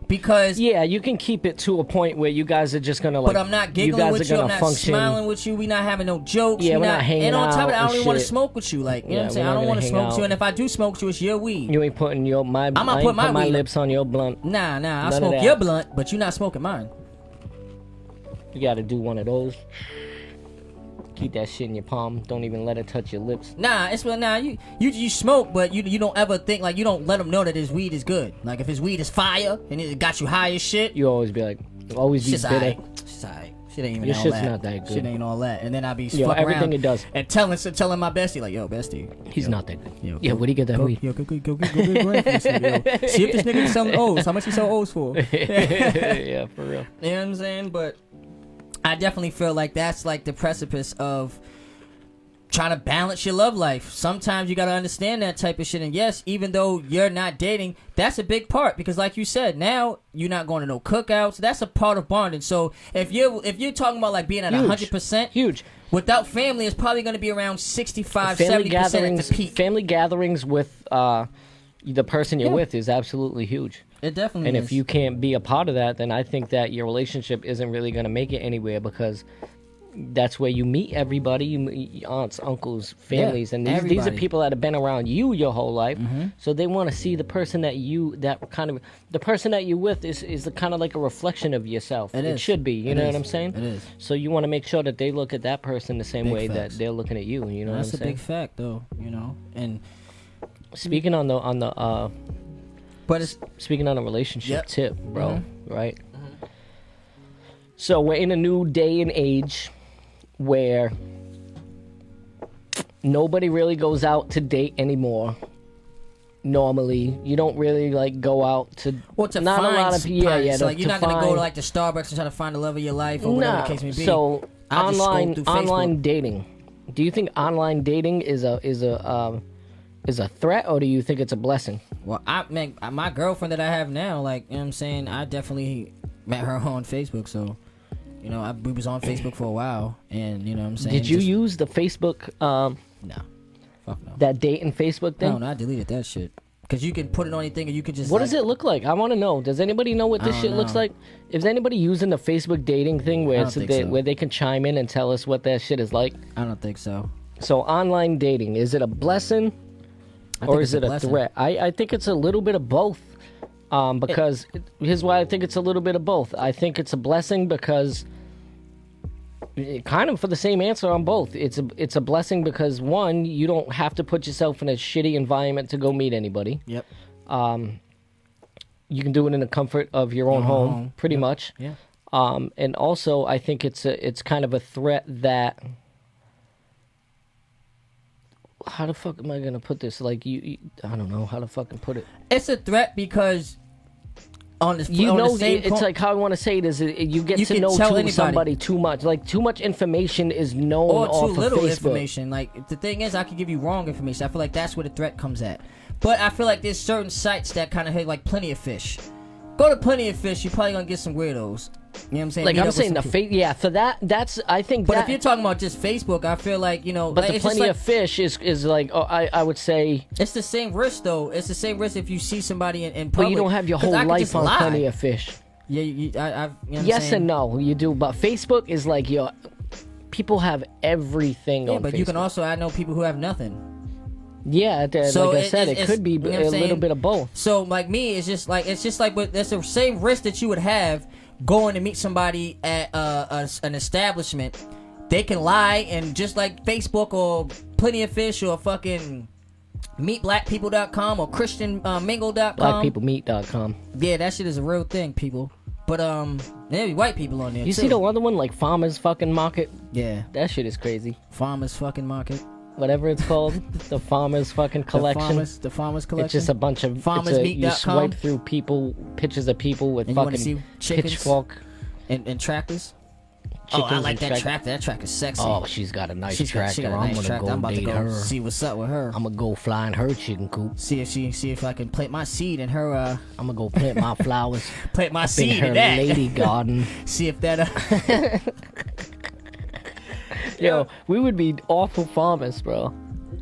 because Yeah, you can keep it to a point where you guys are just gonna like. but I'm not giggling guys with are you. I'm gonna not function. smiling with you. We not having no jokes. Yeah, we we're not hanging And on top of that, I out don't and even want to shit. smoke with you. Like, you know what I'm Yeah, saying? we're I not don't want to gonna hang smoke with you. out. And if I do smoke with you, it's your weed. You ain't putting I not ain't put my put my weed up. lips on your blunt. Nah, None I of smoke that. your blunt, but you're not smoking mine. You gotta do one of those. Keep that shit in your palm. Don't even let it touch your lips. Nah, it's you smoke, but you don't ever think, like, you don't let them know that his weed is good. Like, if his weed is fire and it got you high as shit, You always be like, always be shit's bitter. alright. Shit's alright. Shit ain't even Your all shit's that. not that good. Shit ain't all that. And then I be Yo, fucking everything around it does. and telling my bestie, like, yo, bestie, He's yo, not that good. yo, Yeah, go- where'd he get that go, weed? Yo, go get grand for this nigga, yo. See if this nigga selling O's. How much he sell O's for? Yeah, for real. You know what I'm saying? But I definitely feel like that's like the precipice of trying to balance your love life. Sometimes you got to understand that type of shit. And yes, even though you're not dating, that's a big part, because like you said, now you're not going to no cookouts. That's a part of bonding. So if you're talking about like being at Huge. 100%, Huge. without family, it's probably going to be around 65, Family 70% gatherings. at the peak. Family gatherings with the person you're Yeah. with is absolutely huge. It definitely And is. if you can't be a part of that, then I think that your relationship isn't really going to make it anywhere, because that's where you meet everybody. You meet aunts, uncles, families, and these are everybody. people that have been around you your whole life. So they want to see the person the person that you with is the kind of like a reflection of yourself. It is. should be. You It know is. what I'm saying? It is. So you want to make sure that they look at that person the same Big way facts. that they're looking at you. You know That's what a I'm big saying? fact, though, you know. And Speaking on the but it's speaking on a relationship Yep. tip, bro, right? So we're in a new day and age where nobody really goes out to date anymore. Normally, you don't really like go out to. Well, to not find a lot of pints, to- like you're to not gonna go find- to like the Starbucks and try to find the love of your life or whatever Nah, the case may be. So I just scroll online through Facebook. online dating. Do you think online dating is a threat, or do you think it's a blessing? Well, my girlfriend that I have now, like, you know what I'm saying, I definitely met her on Facebook, so You know, we was on Facebook for a while, and you know what I'm saying. Did you use the Facebook No, fuck no. that dating Facebook thing? No, I deleted that shit. Cause you can put it on anything, and you can just. What does it look like? I want to know. Does anybody know what this I shit don't looks know. like? Is anybody using the Facebook dating thing where I don't think so. where they can chime in and tell us what that shit is like? I don't think so. So online dating, is it a blessing I or think is it's it a blessing. threat? I think it's a little bit of both. Because here's why I think it's a little bit of both. I think it's a blessing because kind of for the same answer on both. It's a blessing because one, you don't have to put yourself in a shitty environment to go meet anybody. Yep. You can do it in the comfort of your own home, pretty much. Yeah. And also, I think it's kind of a threat that. How the fuck am I gonna put this? Like you I don't know how to fucking put it. It's a threat because on the You on know, the same it's point- like how I want to say it is. You get You to can know tell to anybody. somebody too much. Like too much information is known or off too little of Facebook. information. Like the thing is, I could give you wrong information. I feel like that's where the threat comes at. But I feel like there's certain sites that kind of hit like Plenty of Fish. Go to Plenty of Fish, you're probably gonna get some weirdos. You know what I'm saying? Like Meet I'm up with saying, some the people. yeah. For that's I think. But that, if you're talking about just Facebook, I feel like but like, the it's just Plenty like, of Fish is like I would say. it's the same risk though. It's the same risk if you see somebody in But public. you don't have your 'Cause whole I could life just on lie. Plenty of Fish. Yeah, you know what I'm Yes saying? and no, you do. But Facebook is like your people have everything Yeah, on but Facebook. you can also I know people who have nothing. Yeah, So like I it- said, it's- it could be you know what a I'm little saying? bit of both. So like me, it's just like but that's the same risk that you would have going to meet somebody at an establishment. They can lie, and just like Facebook or Plenty of Fish or fucking meetblackpeople.com or christianmingle.com. Blackpeoplemeet.com. Yeah, that shit is a real thing, people. But there be white people on there. You too. see the other one, like Farmers fucking Market? Yeah, That shit is crazy. Farmers fucking market. Whatever it's called, the Farmers fucking collection. The farmers collection. It's just a bunch of Farmersmeat.com. You swipe through pictures of people with And you wanna fucking see chickens? pitchfork. and tractors. Chickens I like and that tractor. tractor. That tractor's sexy. Oh, she's got a nice She tractor. got a I'm nice gonna tractor. go I'm about to date go her. see what's up with her. I'm gonna go fly in her chicken coop. See if I can plant my seed in her. I'm gonna go plant my flowers Plant my in seed her in that. lady garden. See if that. Yo, we would be awful farmers, bro.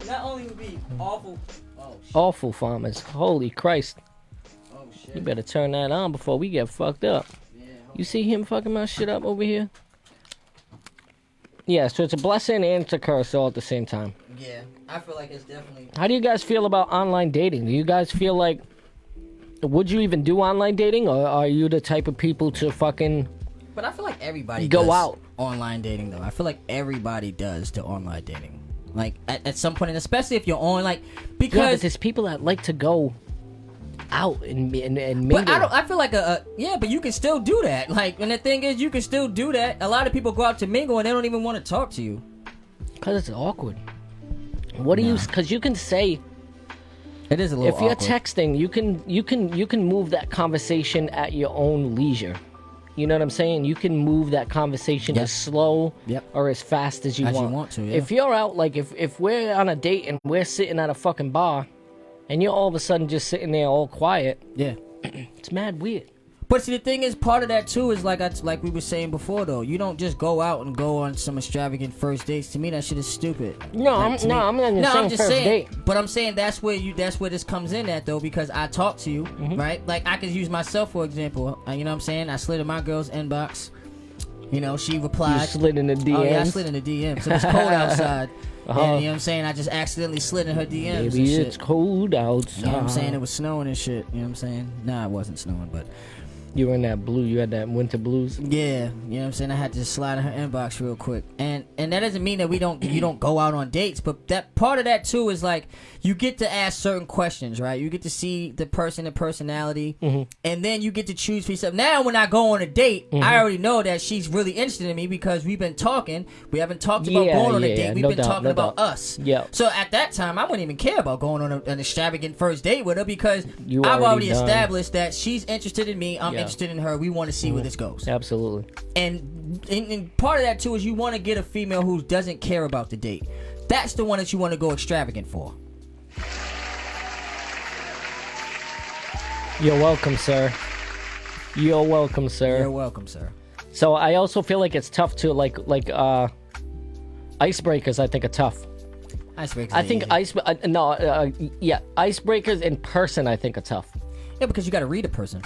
Not only would be awful. Oh shit. Awful farmers. Holy Christ. Oh shit. You better turn that on before we get fucked up. Yeah. You see him fucking my shit up over here? Yeah, so it's a blessing and it's a curse all at the same time. Yeah. I feel like it's definitely. How do you guys feel about online dating? Do you guys feel like, would you even do online dating, or are you the type of people to fucking But I feel like everybody Go does out. online dating though. I feel like everybody does the online dating. Like at some point, and especially if you're on like yeah? But because. there's people that like to go out and mingle. But I feel like yeah, but you can still do that. Like, and the thing is, you can still do that. A lot of people go out to mingle and they don't even want to talk to you. Because it's awkward. What do you? Because you can say It is a little. if you're awkward. texting, you can move that conversation at your own leisure. You know what I'm saying? You can move that conversation Yep. as slow Yep. or as fast as you As you want. want to, yeah. If you're out, like if we're on a date and we're sitting at a fucking bar, and you're all of a sudden just sitting there all quiet, Yeah. it's mad weird. But see, the thing is, part of that too is like we were saying before, though. You don't just go out and go on some extravagant first dates. To me, that shit is stupid. No, Like, to me- I'm not even saying first date. But I'm saying that's where this comes in at though, because I talk to you, Mm-hmm. right? Like I could use myself for example. You know what I'm saying? I slid in my girl's inbox. You know, she You replied. slid in the DMs. Oh yeah, I slid in the DMs. It was cold outside. Uh-huh. And, you know what I'm saying? I just accidentally slid in her DMs and Maybe shit. it's cold outside. You know what I'm saying? It was snowing and shit. You know what I'm saying? Nah, it wasn't snowing, but You were in that blue. You had that winter blues. yeah, you know what I'm saying? I had to just slide in her inbox real quick. And that doesn't mean that you don't go out on dates, but that part of that too is like you get to ask certain questions, right? You get to see the person, the personality, and then you get to choose for yourself. Now when I go on a date, I already know that she's really interested in me because we've been talking. We haven't talked about Yeah, going on a yeah, date. We've no been doubt, talking no about doubt. us. Yeah. So at that time, I wouldn't even care about going on an extravagant first date with her because You I've already already done. established that she's interested in me. I'm Yeah. interested in her. We want to see where this goes. Absolutely. And part of that too is you want to get a female who doesn't care about the date. That's the one that you want to go extravagant for. You're welcome, sir. You're welcome, sir. You're welcome, sir. So I also feel like it's tough to like icebreakers. I think are tough. Icebreakers. I think icebreakers in person. I think are tough. Yeah, because you got to read a person.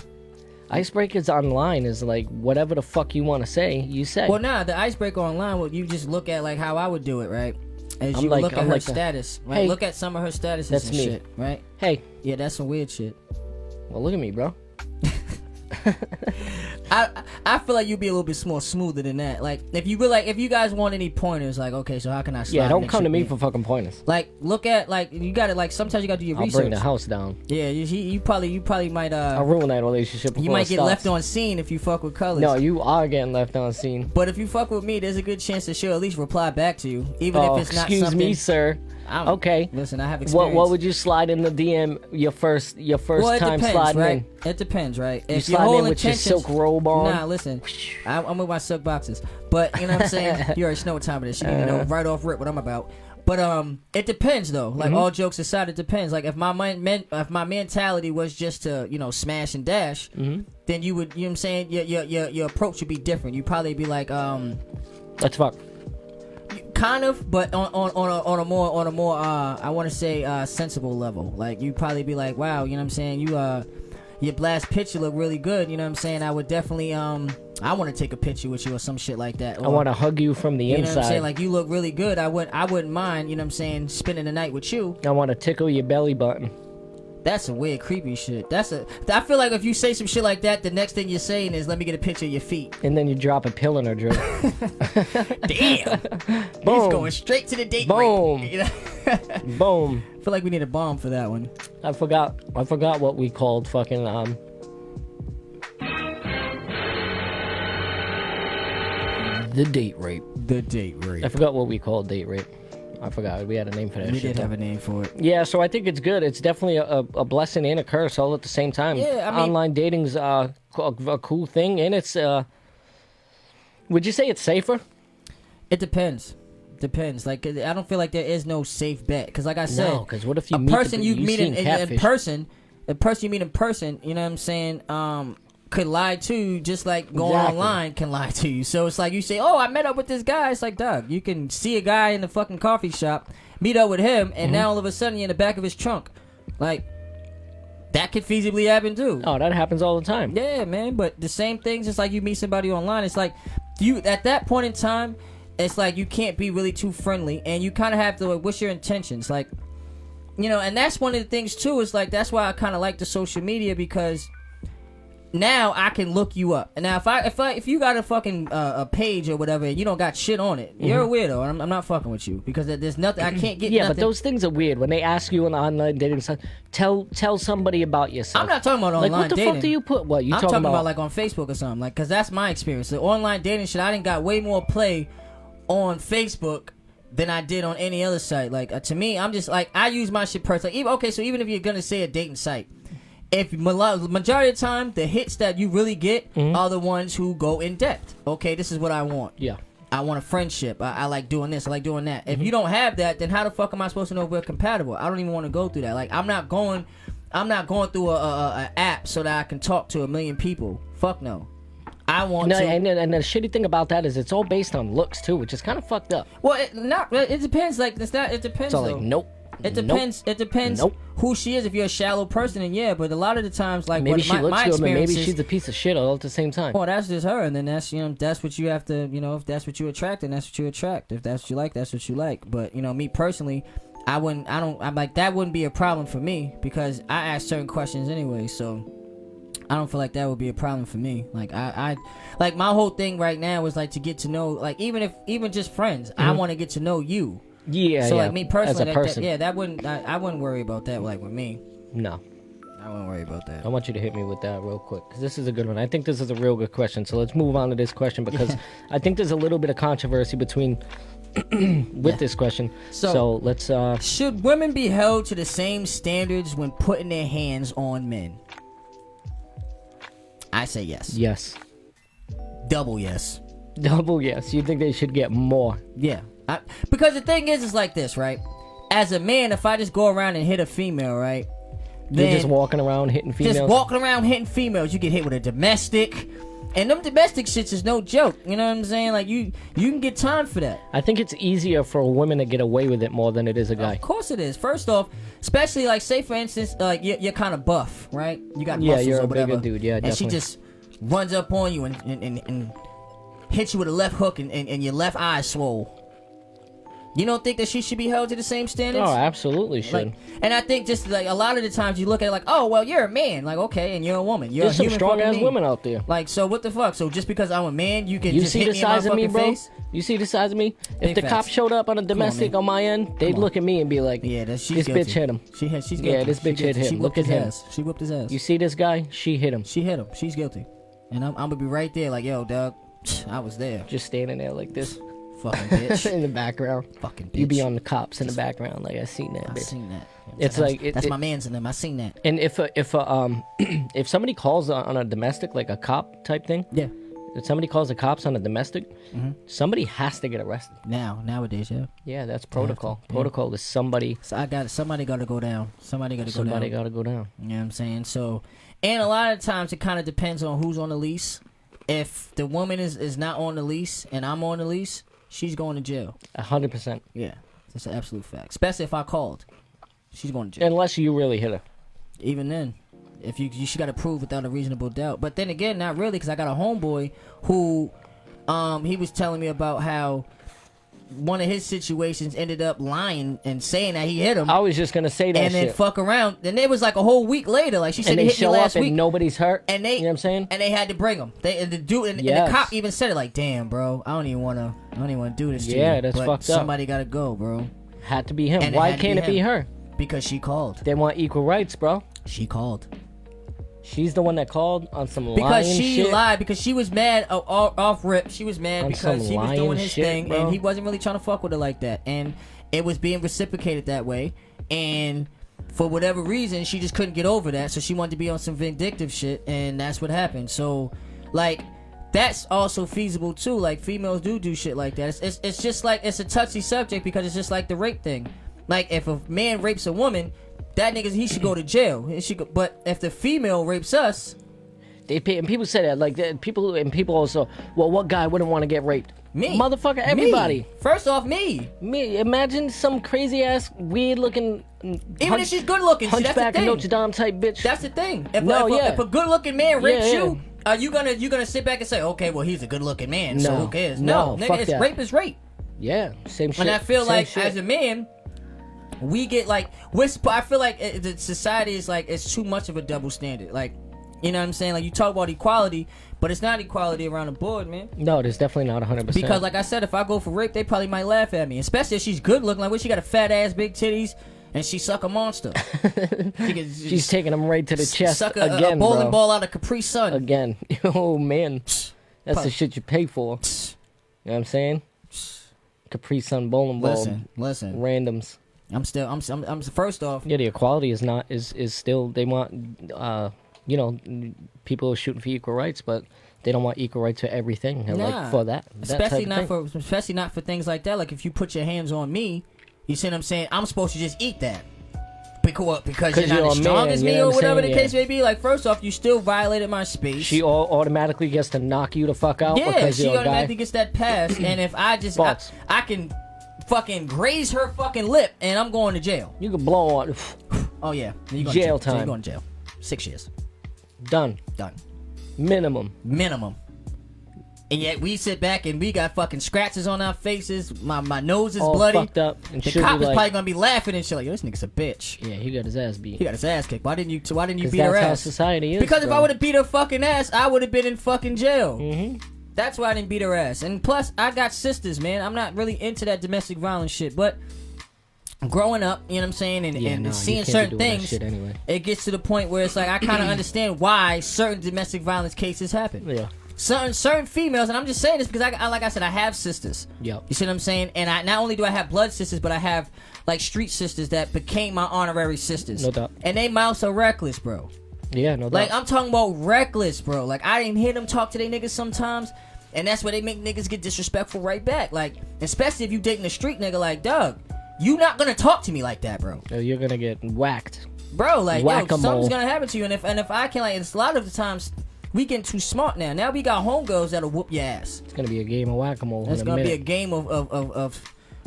Icebreakers online is like whatever the fuck you want to say, you say. Well, nah, the icebreaker online, well, you just look at like how I would do it, right? As you look at her status, right? Hey, look at some of her statuses that's and me. shit, right? Hey, Yeah, that's some weird shit. well, look at me, bro. I feel like you'd be a little bit more smoother than that. Like if you guys want any pointers, like okay, so how can I slide? Yeah, don't next come to shit me in? for fucking pointers. Like look at like you got to like sometimes you got to do your I'll research. bring the house down. Yeah, you probably might I'll ruin that relationship. you before might it get starts. left on scene if you fuck with colors. No, you are getting left on scene. But if you fuck with me, there's a good chance that she'll at least reply back to you, even Oh, if it's not excuse something. me, sir. Okay. Listen, I have experience. What would you slide in the DM your first well, it time depends, sliding right? in? It depends, right? You If your slide whole in with your intentions, silk robe on. Nah, listen, I'm with my silk boxes, but you know what I'm saying. You already know what time it is. You need to know right off rip what I'm about. But it depends though. Like all jokes aside, it depends. Like if my mentality was just to smash and dash, then you would what I'm saying. Your approach would be different. You'd probably be like Let's fuck. kind of, but on a more I want to say sensible level. Like you'd probably be like, wow, you know what I'm saying. Your blast picture look really good. You know what I'm saying. I would definitely I want to take a picture with you or some shit like that. Or, I want to hug you from the you know inside. what I'm saying? Like you look really good. I wouldn't mind. You know what I'm saying? Spending the night with you. I want to tickle your belly button. That's some weird, creepy shit. I feel like if you say some shit like that, the next thing you're saying is, "Let me get a picture of your feet." And then you drop a pill in her drink. Damn, he's Boom. going straight to the date. Boom. Rate, you know? Boom. I feel like we need a bomb for that one. I forgot what we called fucking the date rape. The date rate. I forgot what we called date rape. I forgot. We had a name for that We shit. did have a name for it. Yeah, so I think it's good. It's definitely a blessing and a curse all at the same time. Yeah, I mean- Online dating's a cool thing, and it's would you say it's safer? It depends. Depends. Like I don't feel like there is no safe bet because, like I said, No, because what if you a meet person you meet seen in catfish? person, a person you meet in person, you know what I'm saying, could lie to you just like going Exactly. online can lie to you. So it's like you say, oh, I met up with this guy. It's like, dog, you can see a guy in the fucking coffee shop, meet up with him, and now all of a sudden you're in the back of his trunk. Like, that could feasibly happen too. Oh, that happens all the time. Yeah, man, but the same thing's just like you meet somebody online. It's like you at that point in time, it's like you can't be really too friendly, and you kind of have to like, what's your intentions, like, and that's one of the things too. Is like that's why I kind of like the social media because now I can look you up. And now if you got a fucking a page or whatever, and you don't got shit on it, you're a weirdo, and I'm not fucking with you because there's nothing I can't get. Yeah, nothing. but those things are weird when they ask you on the online dating site. Tell somebody about yourself. I'm not talking about like online what the dating. fuck do you put? What you I'm talking about like on Facebook or something, like because that's my experience. The online dating shit, I didn't got way more play on Facebook than I did on any other site. Like to me, I'm just like I use my shit personally. So even if you're gonna say a dating site, if majority of the time the hits that you really get are the ones who go in depth. Okay, this is what I want. Yeah. I want a friendship. I like doing this. I like doing that. If you don't have that, then how the fuck am I supposed to know if we're compatible? I don't even want to go through that. Like I'm not going through a app so that I can talk to a million people. Fuck no. I want No, to. and the shitty thing about that is it's all based on looks too, which is kind of fucked up. Well, it depends. Like it's not. It depends. It's all though. like nope. It depends. Nope. It depends Nope. who she is. If you're a shallow person, then yeah. But a lot of the times, like Maybe what she my looks good, but maybe experience is- she's a piece of shit all at the same time. well, that's just her, and then that's that's what you have to if that's what you attract, then that's what you attract. If that's what you like, that's what you like. But me personally, I'm like that wouldn't be a problem for me because I ask certain questions anyway. So I don't feel like that would be a problem for me. Like I like my whole thing right now is like to get to know, like even just friends. I want to get to know you. Yeah. So yeah. like me personally, as a person. that wouldn't I wouldn't worry about that like with me. No. I wouldn't worry about that. I want you to hit me with that real quick because this is a good one. I think this is a real good question. So let's move on to this question because I think there's a little bit of controversy between with this question. So let's. Should women be held to the same standards when putting their hands on men? I say yes. Yes. Double yes. Double yes. You think they should get more? Yeah. Because the thing is like this, right? As a man, if I just go around and hit a female, right? You're just walking around hitting females. Just walking around hitting females. You get hit with a domestic. And them domestic shits is no joke. You know what I'm saying? Like, you can get time for that. I think it's easier for a woman to get away with it more than it is a guy. Of course it is. First off, especially, like, say, for instance, like, you're kind of buff, right? You got muscles you're or a whatever. bigger dude. Yeah, definitely. And she just runs up on you and hits you with a left hook and your left eye swole. You don't think that she should be held to the same standards? Oh, absolutely should. Like, and I think just like a lot of the times you look at it like, oh well, you're a man, like okay, and you're a woman. You're There's a some human strong ass being. women out there. Like, so what the fuck? So just because I'm a man, you can You just see hit the me in my size of me, fucking bro? face? You see the size of me? Big If the facts. cop showed up on a domestic man. on my end, they'd look at me and be like, Yeah, she's this guilty. bitch hit him. She's guilty. Yeah, this bitch She hit guilty. him. She Look whipped at his him. ass. She whipped his ass. You see this guy? She hit him. She hit him. She's guilty. And I'm gonna be right there, like, yo, dog, I was there. Just standing there like this Fucking bitch. in the background. Fucking bitch. You be on the cops in the background, like I seen that I bitch. seen that. It's That's- like that's my man's in them. I seen that. And if if somebody calls on a domestic, like a cop type thing, Yeah. if somebody calls the cops on a domestic, somebody has to get arrested. Nowadays, yeah. Yeah, that's protocol. Yeah. Protocol is somebody So somebody got to go down. Somebody got to go down. got to go down. You know what I'm saying? So, and a lot of times it kind of depends on who's on the lease. If the woman is not on the lease and I'm on the lease, she's going to jail. 100%. Yeah, that's an absolute fact. Especially if I called, she's going to jail. Unless you really hit her. Even then, if she got to prove without a reasonable doubt. But then again, not really, because I got a homeboy who, he was telling me about how one of his situations ended up lying and saying that he hit him. I was just gonna say that and then shit. fuck around. Then it was like a whole week later. Like she said, And he they hit me show last up week. and nobody's hurt. And they, you know what I'm saying? And they had to bring him. And the dude and Yes. the cop even said it like, "Damn, bro, I don't even wanna do this to you." Yeah, that's but fucked up. Somebody gotta go, bro, Had to be him. And it Why had to can't be it be him. her? because she called. They want equal rights, bro. She called She's the one that called on some because lying she shit. lied because she was mad off rip. She was mad On because some he was lying doing his shit, thing bro. and he wasn't really trying to fuck with her like that, and it was being reciprocated that way. And for whatever reason, she just couldn't get over that, so she wanted to be on some vindictive shit, and that's what happened. So, like, that's also feasible too. Like, females do shit like that. It's just like, it's a touchy subject because it's just like the rape thing. Like, if a man rapes a woman, that nigga, he should go to jail. But if the female rapes us, They pay, and people say that like people also. Well, what guy wouldn't want to get raped? me, Motherfucker, everybody. Me. First off, me. Me, imagine some crazy ass, weird looking, Even if she's good looking, see, that's the hunchback of thing. Notre Dame type bitch. That's the thing. If a good looking man rapes Yeah, you, are you gonna sit back and say, okay, well, he's a good looking man, so No. who cares? No, No, fuck nigga, it's that. rape is rape. Yeah, same shit. And I feel Same like shit. as a man, we get like I feel like the society is like, it's too much of a double standard. Like, you know what I'm saying? Like, you talk about equality, but it's not equality around the board, man. No, there's definitely not 100%. Because like I said, if I go for rape, they probably might laugh at me, especially if she's good looking. Like, when she got a fat ass, big titties, and she suck a monster. she's taking him right to the chest suck again, a bowling bro. ball out of Capri Sun. Again. Oh man, that's the Probably- shit you pay for. You know what I'm saying? Capri Sun bowling ball. Listen. Randoms. I'm first off. Yeah, the equality is still, they want people are shooting for equal rights, but they don't want equal rights for everything. And Nah. like for that Especially type of thing. especially not for things like that. Like, if you put your hands on me, you see what I'm saying? I'm supposed to just eat that. Because you're not you're as a strong man, as you me, know or what I'm whatever the saying? case may be. Like, first off, you still violated my space. She automatically gets to knock you the fuck out yeah, because she you're a automatically guy. gets that pass. And if I just False. I can fucking graze her fucking lip, and I'm going to jail. You can blow on. Oh yeah, you're going Jail to jail. So time. you're going to jail. 6 years. Done. Done. Minimum. And yet we sit back and we got fucking scratches on our faces. My nose is All bloody. fucked up. And The should cop be is like, probably gonna be laughing and shit like, yo, this nigga's a bitch. yeah, he got his ass beat. He got his ass kicked. Why didn't you Because beat her that's how ass? society is. Because if bro. I would have beat her fucking ass, I would have been in fucking jail. Mhm. That's why I didn't beat her ass. And plus, I got sisters, man. I'm not really into that domestic violence shit, but growing up, you know what I'm saying, and, Yeah, and no, you seeing can't be certain doing that things, shit anyway. it gets to the point where it's like I kind of understand why certain domestic violence cases happen. Yeah. Certain females, and I'm just saying this because I like I said, I have sisters. Yep. You see what I'm saying? And I not only do I have blood sisters, but I have like street sisters that became my honorary sisters. No doubt. And they mouths are reckless, bro. Yeah, no doubt. Like, I'm talking about reckless, bro. Like, I didn't hear them talk to their niggas sometimes, and that's where they make niggas get disrespectful right back. Like, especially if you dating a street nigga, like, Doug, you not gonna talk to me like that, bro. You're gonna get whacked. bro, like, yo, Whack-a-mole. something's gonna happen to you. And if I can, like, it's a lot of the times we getting too smart now. Now we got homegirls that'll whoop your ass. It's gonna be a game of whack-a-mole. It's in a gonna be a minute. game of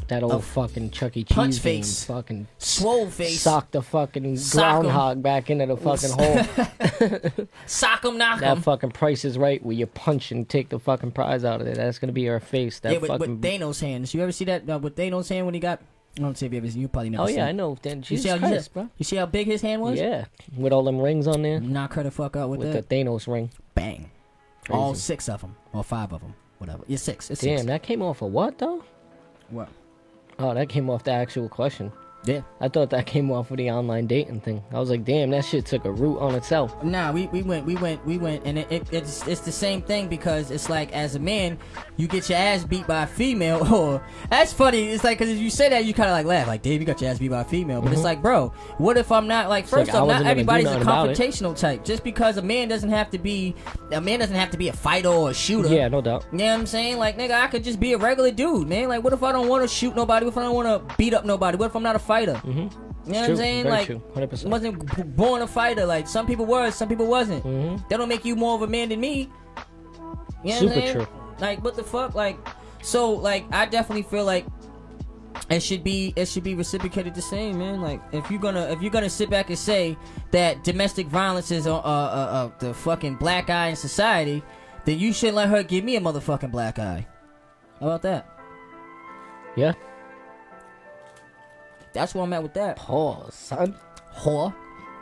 That old fucking Chuck E. Cheese punch thing. face. Fucking swole face. sock the fucking Sock 'em. groundhog back into the fucking hole. Sock 'em, knock That 'em. fucking Price is Right where you punch and take the fucking prize out of it. That's gonna be her face. That Yeah, with fucking. Thanos' hands. You ever see that with Thanos' hand when he got? I don't see if you ever. You probably never. Oh seen yeah, it. I know. Then You Jesus see how Christ, bro. you see how big his hand was? Yeah, with all them rings on there, Knock her the fuck out with with that. the Thanos ring. Bang. Crazy. All 6 of them or 5 of them, whatever. Yeah, 6. It's Damn, 6. that came off of what though? What? Oh, that came off the actual question. Yeah. I thought that came off of the online dating thing. I was like, damn, that shit took a root on itself. Nah, we went, and it's the same thing because it's like as a man, you get your ass beat by a female, or that's funny. It's like because you say that you kind of like laugh, like Dave, you got your ass beat by a female, but it's like, bro, what if I'm not like? First like, I off, not wasn't gonna do everybody's a nothing about it. confrontational type. Just because a man doesn't have to be a fighter or a shooter. Yeah, no doubt. You know what I'm saying? Like, nigga, I could just be a regular dude, man. Like, what if I don't want to shoot nobody? What if I don't want to beat up nobody? What if I'm not a fighter? Mm-hmm. You know what True, I'm saying? very Like, true, 100%. wasn't born a fighter. Like, some people were, some people wasn't. Mm-hmm. That don't make you more of a man than me. You know Super what I'm saying? true. Like, what the fuck? Like, so, like, I definitely feel like it should be reciprocated the same, man. Like, if you're gonna sit back and say that domestic violence is the fucking black eye in society, then you shouldn't let her give me a motherfucking black eye. How about that? Yeah. That's where I'm at with that. Pause, son. Whore.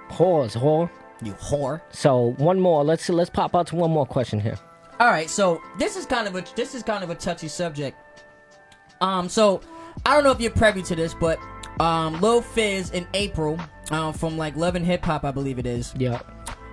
Pause, whore. You whore. So one more. Let's pop out to one more question here. All right, so this is kind of a touchy subject. So I don't know if you're privy to this, but Lil Fizz in April, from like Love and Hip Hop, I believe it is, Yeah.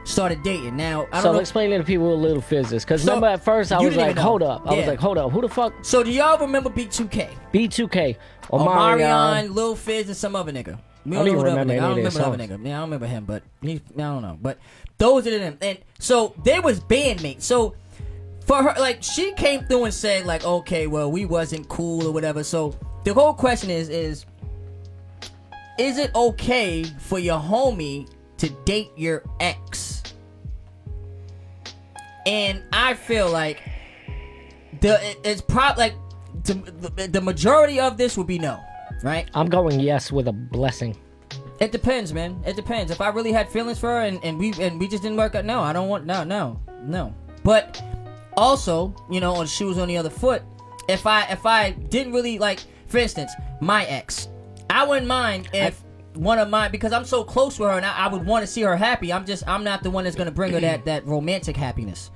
started dating. Now I So don't know. explain to the people who a little fizz is, because So, remember at first I you was didn't like, even know. hold up. I was Yeah. like, hold up. Who the fuck? So do y'all remember B2K? B2K. Omarion, Lil Fizz, and some other nigga. We I don't even know the other remember nigga. I any don't of remember the their other nigga. Yeah, I don't remember him, but I don't know. But those are them. And so they was bandmates. So for her, like, she came through and said, like, okay, well, we wasn't cool or whatever. So the whole question is it okay for your homie to date your ex? And I feel like it's probably like the majority of this would be no, right? I'm going yes with a blessing. It depends, man. It depends. If I really had feelings for her and we just didn't work out, no, I don't want no. But also, you know, on shoes on the other foot, if I didn't really like, for instance, my ex, I wouldn't mind if one of mine, because I'm so close with her and I would want to see her happy. I'm not the one that's gonna bring her that romantic happiness.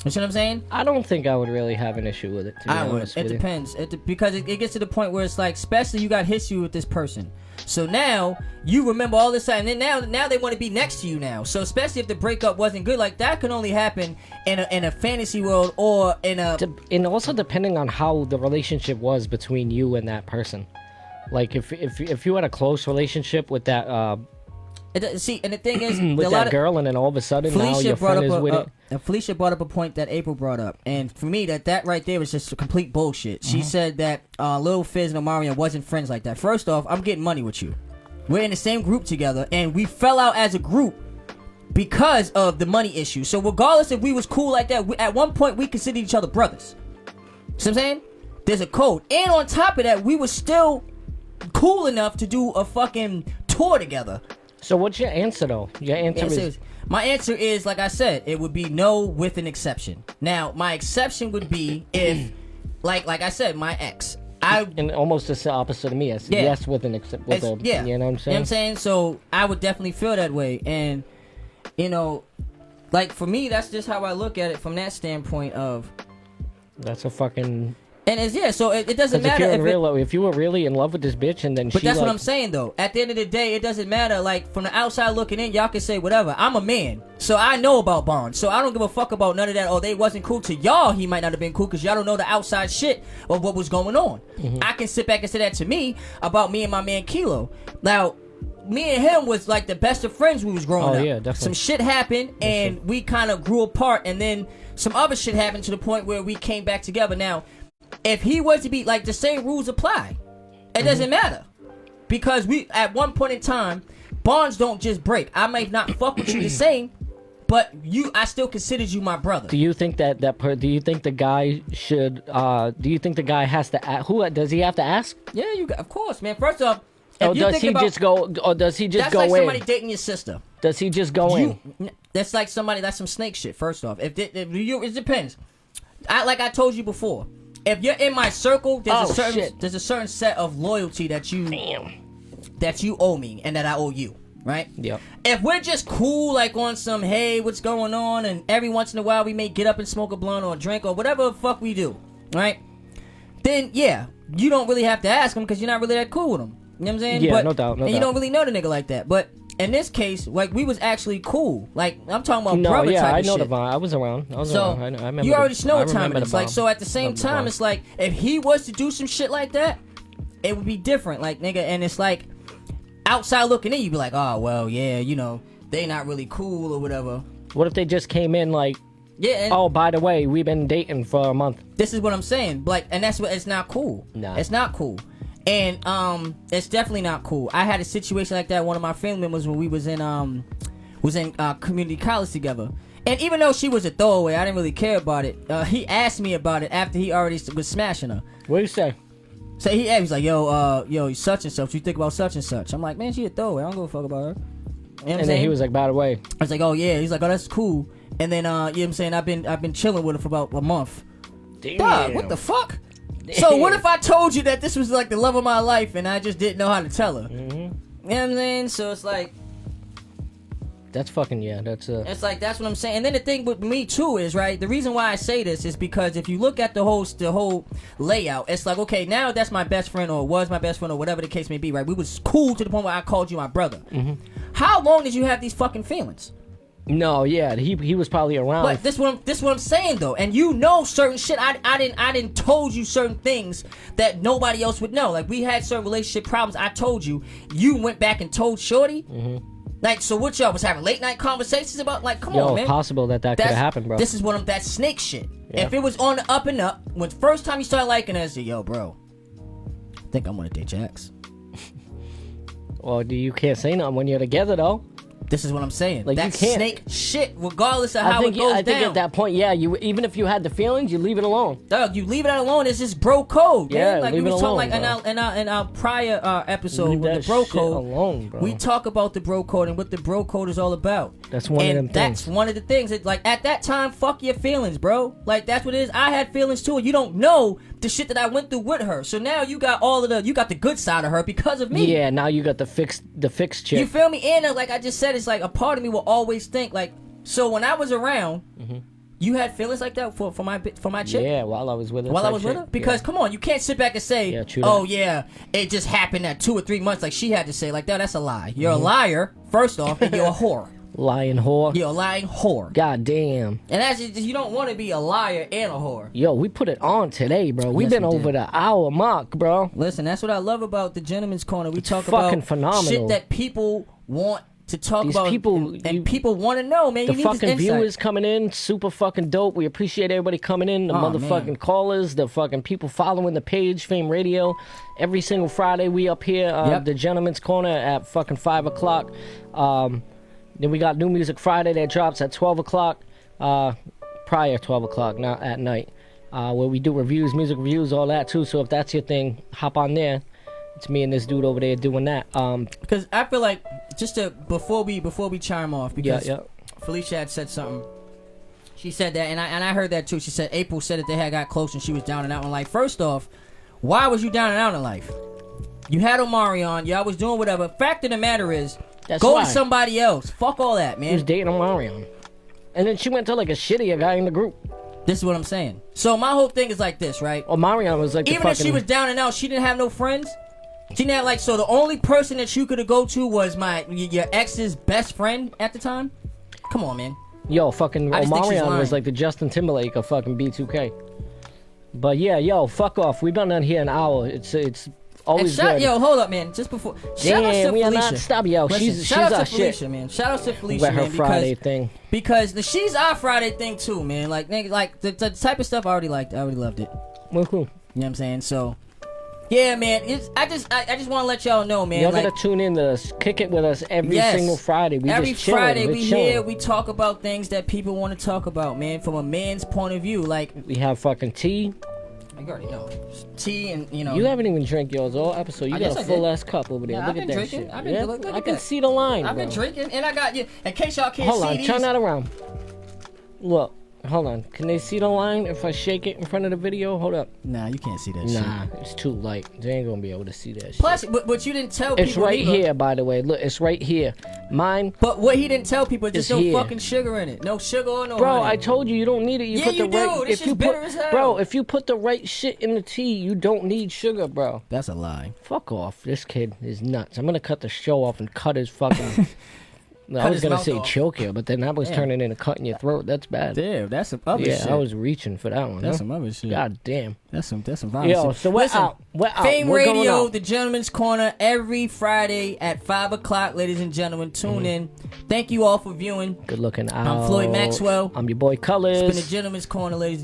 You see what I'm saying? I don't think I would really have an issue with it, to be I would. honest It with you. depends. Because it gets to the point where it's like, especially you got history with this person. So now you remember all this time, and then now they want to be next to you now. So especially if the breakup wasn't good, like that can only happen in a fantasy world or in a. And also depending on how the relationship was between you and that person. Like if you had a close relationship with that See, and the thing is, with that girl, and then all of a sudden now your friend is with it. Felicia brought up a point that April brought up, and for me, that right there was just a complete bullshit. She said that Lil Fizz and Omarion wasn't friends like that. First off, I'm getting money with you. We're in the same group together, and we fell out as a group because of the money issue. So regardless if we was cool like that, at one point we considered each other brothers. See what I'm saying? There's a code, and on top of that, we were still cool enough to do a fucking tour together. So what's your answer though? Your answer is My answer is, like I said, it would be no with an exception. Now, my exception would be if, like I said, my ex. and almost the opposite of me. Yes, Yeah. yes with an exception. You know what I'm saying? You know what I'm saying? So I would definitely feel that way, and you know, like for me, that's just how I look at it from that standpoint of. That's a fucking. And it's so it doesn't matter if you were really in love with this bitch and then But she that's like, what I'm saying though. At the end of the day, it doesn't matter. Like from the outside looking in, y'all can say whatever. I'm a man, so I know about bonds. So I don't give a fuck about none of that. Oh, they wasn't cool to y'all. He might not have been cool because y'all don't know the outside shit of what was going on. I can sit back and say that to me about me and my man Kilo. Now, me and him was like the best of friends. We was growing up. Yeah, definitely. Some shit happened and we kind of grew apart, and then some other shit happened to the point where we came back together. Now, if he was to be like, the same rules apply. It doesn't matter, because we at one point in time bonds don't just break. I might not fuck with you the same, but I still considered you my brother. Do you think do you think the guy should? Do you think the guy has to? Who does he have to ask? Yeah, of course, man. First off, Or does he just go? Or does he just go in? That's like somebody dating your sister. Does he just go in? That's like somebody. That's some snake shit. First off, if it depends. Like I told you before, if you're in my circle, there's a certain set of loyalty that you owe me and that I owe you. Right? Yep. If we're just cool, like on some, hey, what's going on, and every once in a while we may get up and smoke a blunt or a drink or whatever the fuck we do, right? Then yeah, you don't really have to ask him because you're not really that cool with him. You know what I'm saying? Yeah, no doubt. You don't really know the nigga like that. But in this case, like we was actually cool. Like I'm talking about brother type of shit. I know the vibe. I was around. I remember. You already know what time it is. Like so, at the same time, it's like if he was to do some shit like that, it would be different. Like nigga, and it's like. Outside looking in, you'd be like, oh, well, yeah, you know, they not really cool or whatever. What if they just came in like, yeah, oh, by the way, we've been dating for a month. This is what I'm saying. Like, and that's what, it's not cool. Nah. It's not cool. And, it's definitely not cool. I had a situation like that, one of my family members when we was in community college together. And even though she was a throwaway, I didn't really care about it. He asked me about it after he already was smashing her. What do you say? So he's like, yo, such and such. You think about such and such? I'm like, man, she a throwaway. I don't give a fuck about her. You know what I'm and then he was like, by the way. I was like, oh yeah. He's like, oh, that's cool. And then, you know what I'm saying? I've been chilling with her for about a month. Damn. Dog, what the fuck? Damn. So what if I told you that this was like the love of my life and I just didn't know how to tell her? Mm-hmm. You know what I'm saying? So it's like. That's fucking, yeah, that's It's like, that's what I'm saying. And then the thing with me, too, is, right, the reason why I say this is because if you look at the whole layout, it's like, okay, now that's my best friend or was my best friend or whatever the case may be, right? We was cool to the point where I called you my brother. Mm-hmm. How long did you have these fucking feelings? No, yeah, he was probably around. But this what I'm saying, though. And you know certain shit. I didn't told you certain things that nobody else would know. Like, we had certain relationship problems. I told you. You went back and told Shorty. Mm-hmm. Like, so what y'all was having late night conversations about? Like, come on, man. Possible that could have happened, bro. This is that snake shit. Yeah. If it was on the up and up, when first time you started liking us, yo, bro, I think I'm gonna date your ex. Well, you can't say nothing when you're together, though. This is what I'm saying. Like, that you can't. snake shit, regardless of how it goes down. I think at that point, yeah, you even if you had the feelings, you leave it alone. Dog, you leave it alone. It's just bro code, man. Yeah, like leave we it was alone, talking like in our prior episode Leave with that the bro shit code. alone, bro. We talk about the bro code and what the bro code is all about. That's one of them That's things. one of the things. That, like, at that time, fuck your feelings, bro. Like, that's what it is. I had feelings too, and you don't know the shit that I went through with her. So now you got you got the good side of her because of me. Yeah, now you got the fixed chick. You feel me? And like I just said, it's like a part of me will always think like. So when I was around, you had feelings like that for my chick. Yeah, while I was with her. While I was with her, because come on, you can't sit back and say, "Oh yeah, it just happened at 2 or 3 months." Like she had to say, like that's a lie. You're a liar, first off, and you're a whore. Lying whore. You're a lying whore. God damn. And that's just, you don't want to be a liar and a whore. Yo, we put it on today, bro. We've been over the hour mark, bro. Listen, that's what I love about the Gentleman's Corner. We talk fucking about phenomenal. shit that people want to talk These about, people, and people want to know, man. The you need fucking this insight. viewers coming in, super fucking dope. We appreciate everybody coming in. The motherfucking callers, the fucking people following the page, Fame Radio. Every single Friday, we up here, the Gentleman's Corner at fucking 5 o'clock. Then we got New Music Friday that drops at 12 o'clock, prior 12 o'clock, not at night, where we do reviews, music reviews, all that too. So if that's your thing, hop on there. It's me and this dude over there doing that. Because I feel like, just to, before we chime off, because yeah. Felicia had said something. She said that, and I heard that too. She said April said that they had got close and she was down and out in life. First off, why was you down and out in life? You had Omarion, y'all was doing whatever. Fact of the matter is, go with somebody else. Fuck all that, man. He was dating Omarion. And then she went to like a shittier guy in the group. This is what I'm saying. So my whole thing is like this, right? Omarion was like even if she was down and out, she didn't have no friends. She didn't have, like, so the only person that you could have go to was your ex's best friend at the time? Come on, man. Yo, fucking Omarion was like the Justin Timberlake of fucking B2K. But yeah, yo, fuck off. We've been on here an hour. It's always good. Yo, hold up, man. Just before. Shout out to we Felicia. Are not, stop, yo. Listen, she's shout out our to Felicia, shit. man. Shout out to Felicia, With her man. Friday thing. Because the She's Our Friday thing, too, man. Like, nigga, like the type of stuff I already liked. I already loved it. Woohoo. You know what I'm saying? So, Yeah, man. I just want to let y'all know, man. Y'all like, gotta tune in to us. Kick it with us every single Friday. We every just chilling. Friday We're we chilling. here. We talk about things that people want to talk about, man. From a man's point of view, like We have fucking tea. you already know, tea and you know. You haven't even drank yours all episode. You I got guess a I full did. ass cup over there. Yeah, Look I've at been that drinking. shit. I've been- yeah? look I at can that. see the line. I've been bro. drinking, and I got you. In case y'all can't Hold see on, these. turn that around. Look, hold on. Can they see the line if I shake it in front of the video? Hold up. Nah, you can't see that Nah, it's too light. They ain't gonna be able to see that shit. Plus, but you didn't tell people. It's right either. here, by the way. Look, it's right here. Mine. But what he didn't tell people is there's It's no here. fucking sugar in it. No sugar or no Bro, honey. I told you don't need it. You Yeah, put you the right. do. This if you shit's bitter put, as hell. bro, if you put the right shit in the tea, you don't need sugar, bro. That's a lie. Fuck off. This kid is nuts. I'm gonna cut the show off and cut his fucking. I was his gonna mouth say off. choke you, but then that was Damn. turning into cutting your throat. That's bad. Damn, that's some other Yeah, shit. I was reaching for that one. That's huh? some other shit. God damn. That's some violence. Yo, so we're Listen, out. We're out. Fame We're going Radio, out. The Gentleman's Corner, every Friday at 5 o'clock, ladies and gentlemen. Tune in. Thank you all for viewing. Good looking out. I'm Floyd Maxwell. I'm your boy Colors. It's been The Gentleman's Corner, ladies and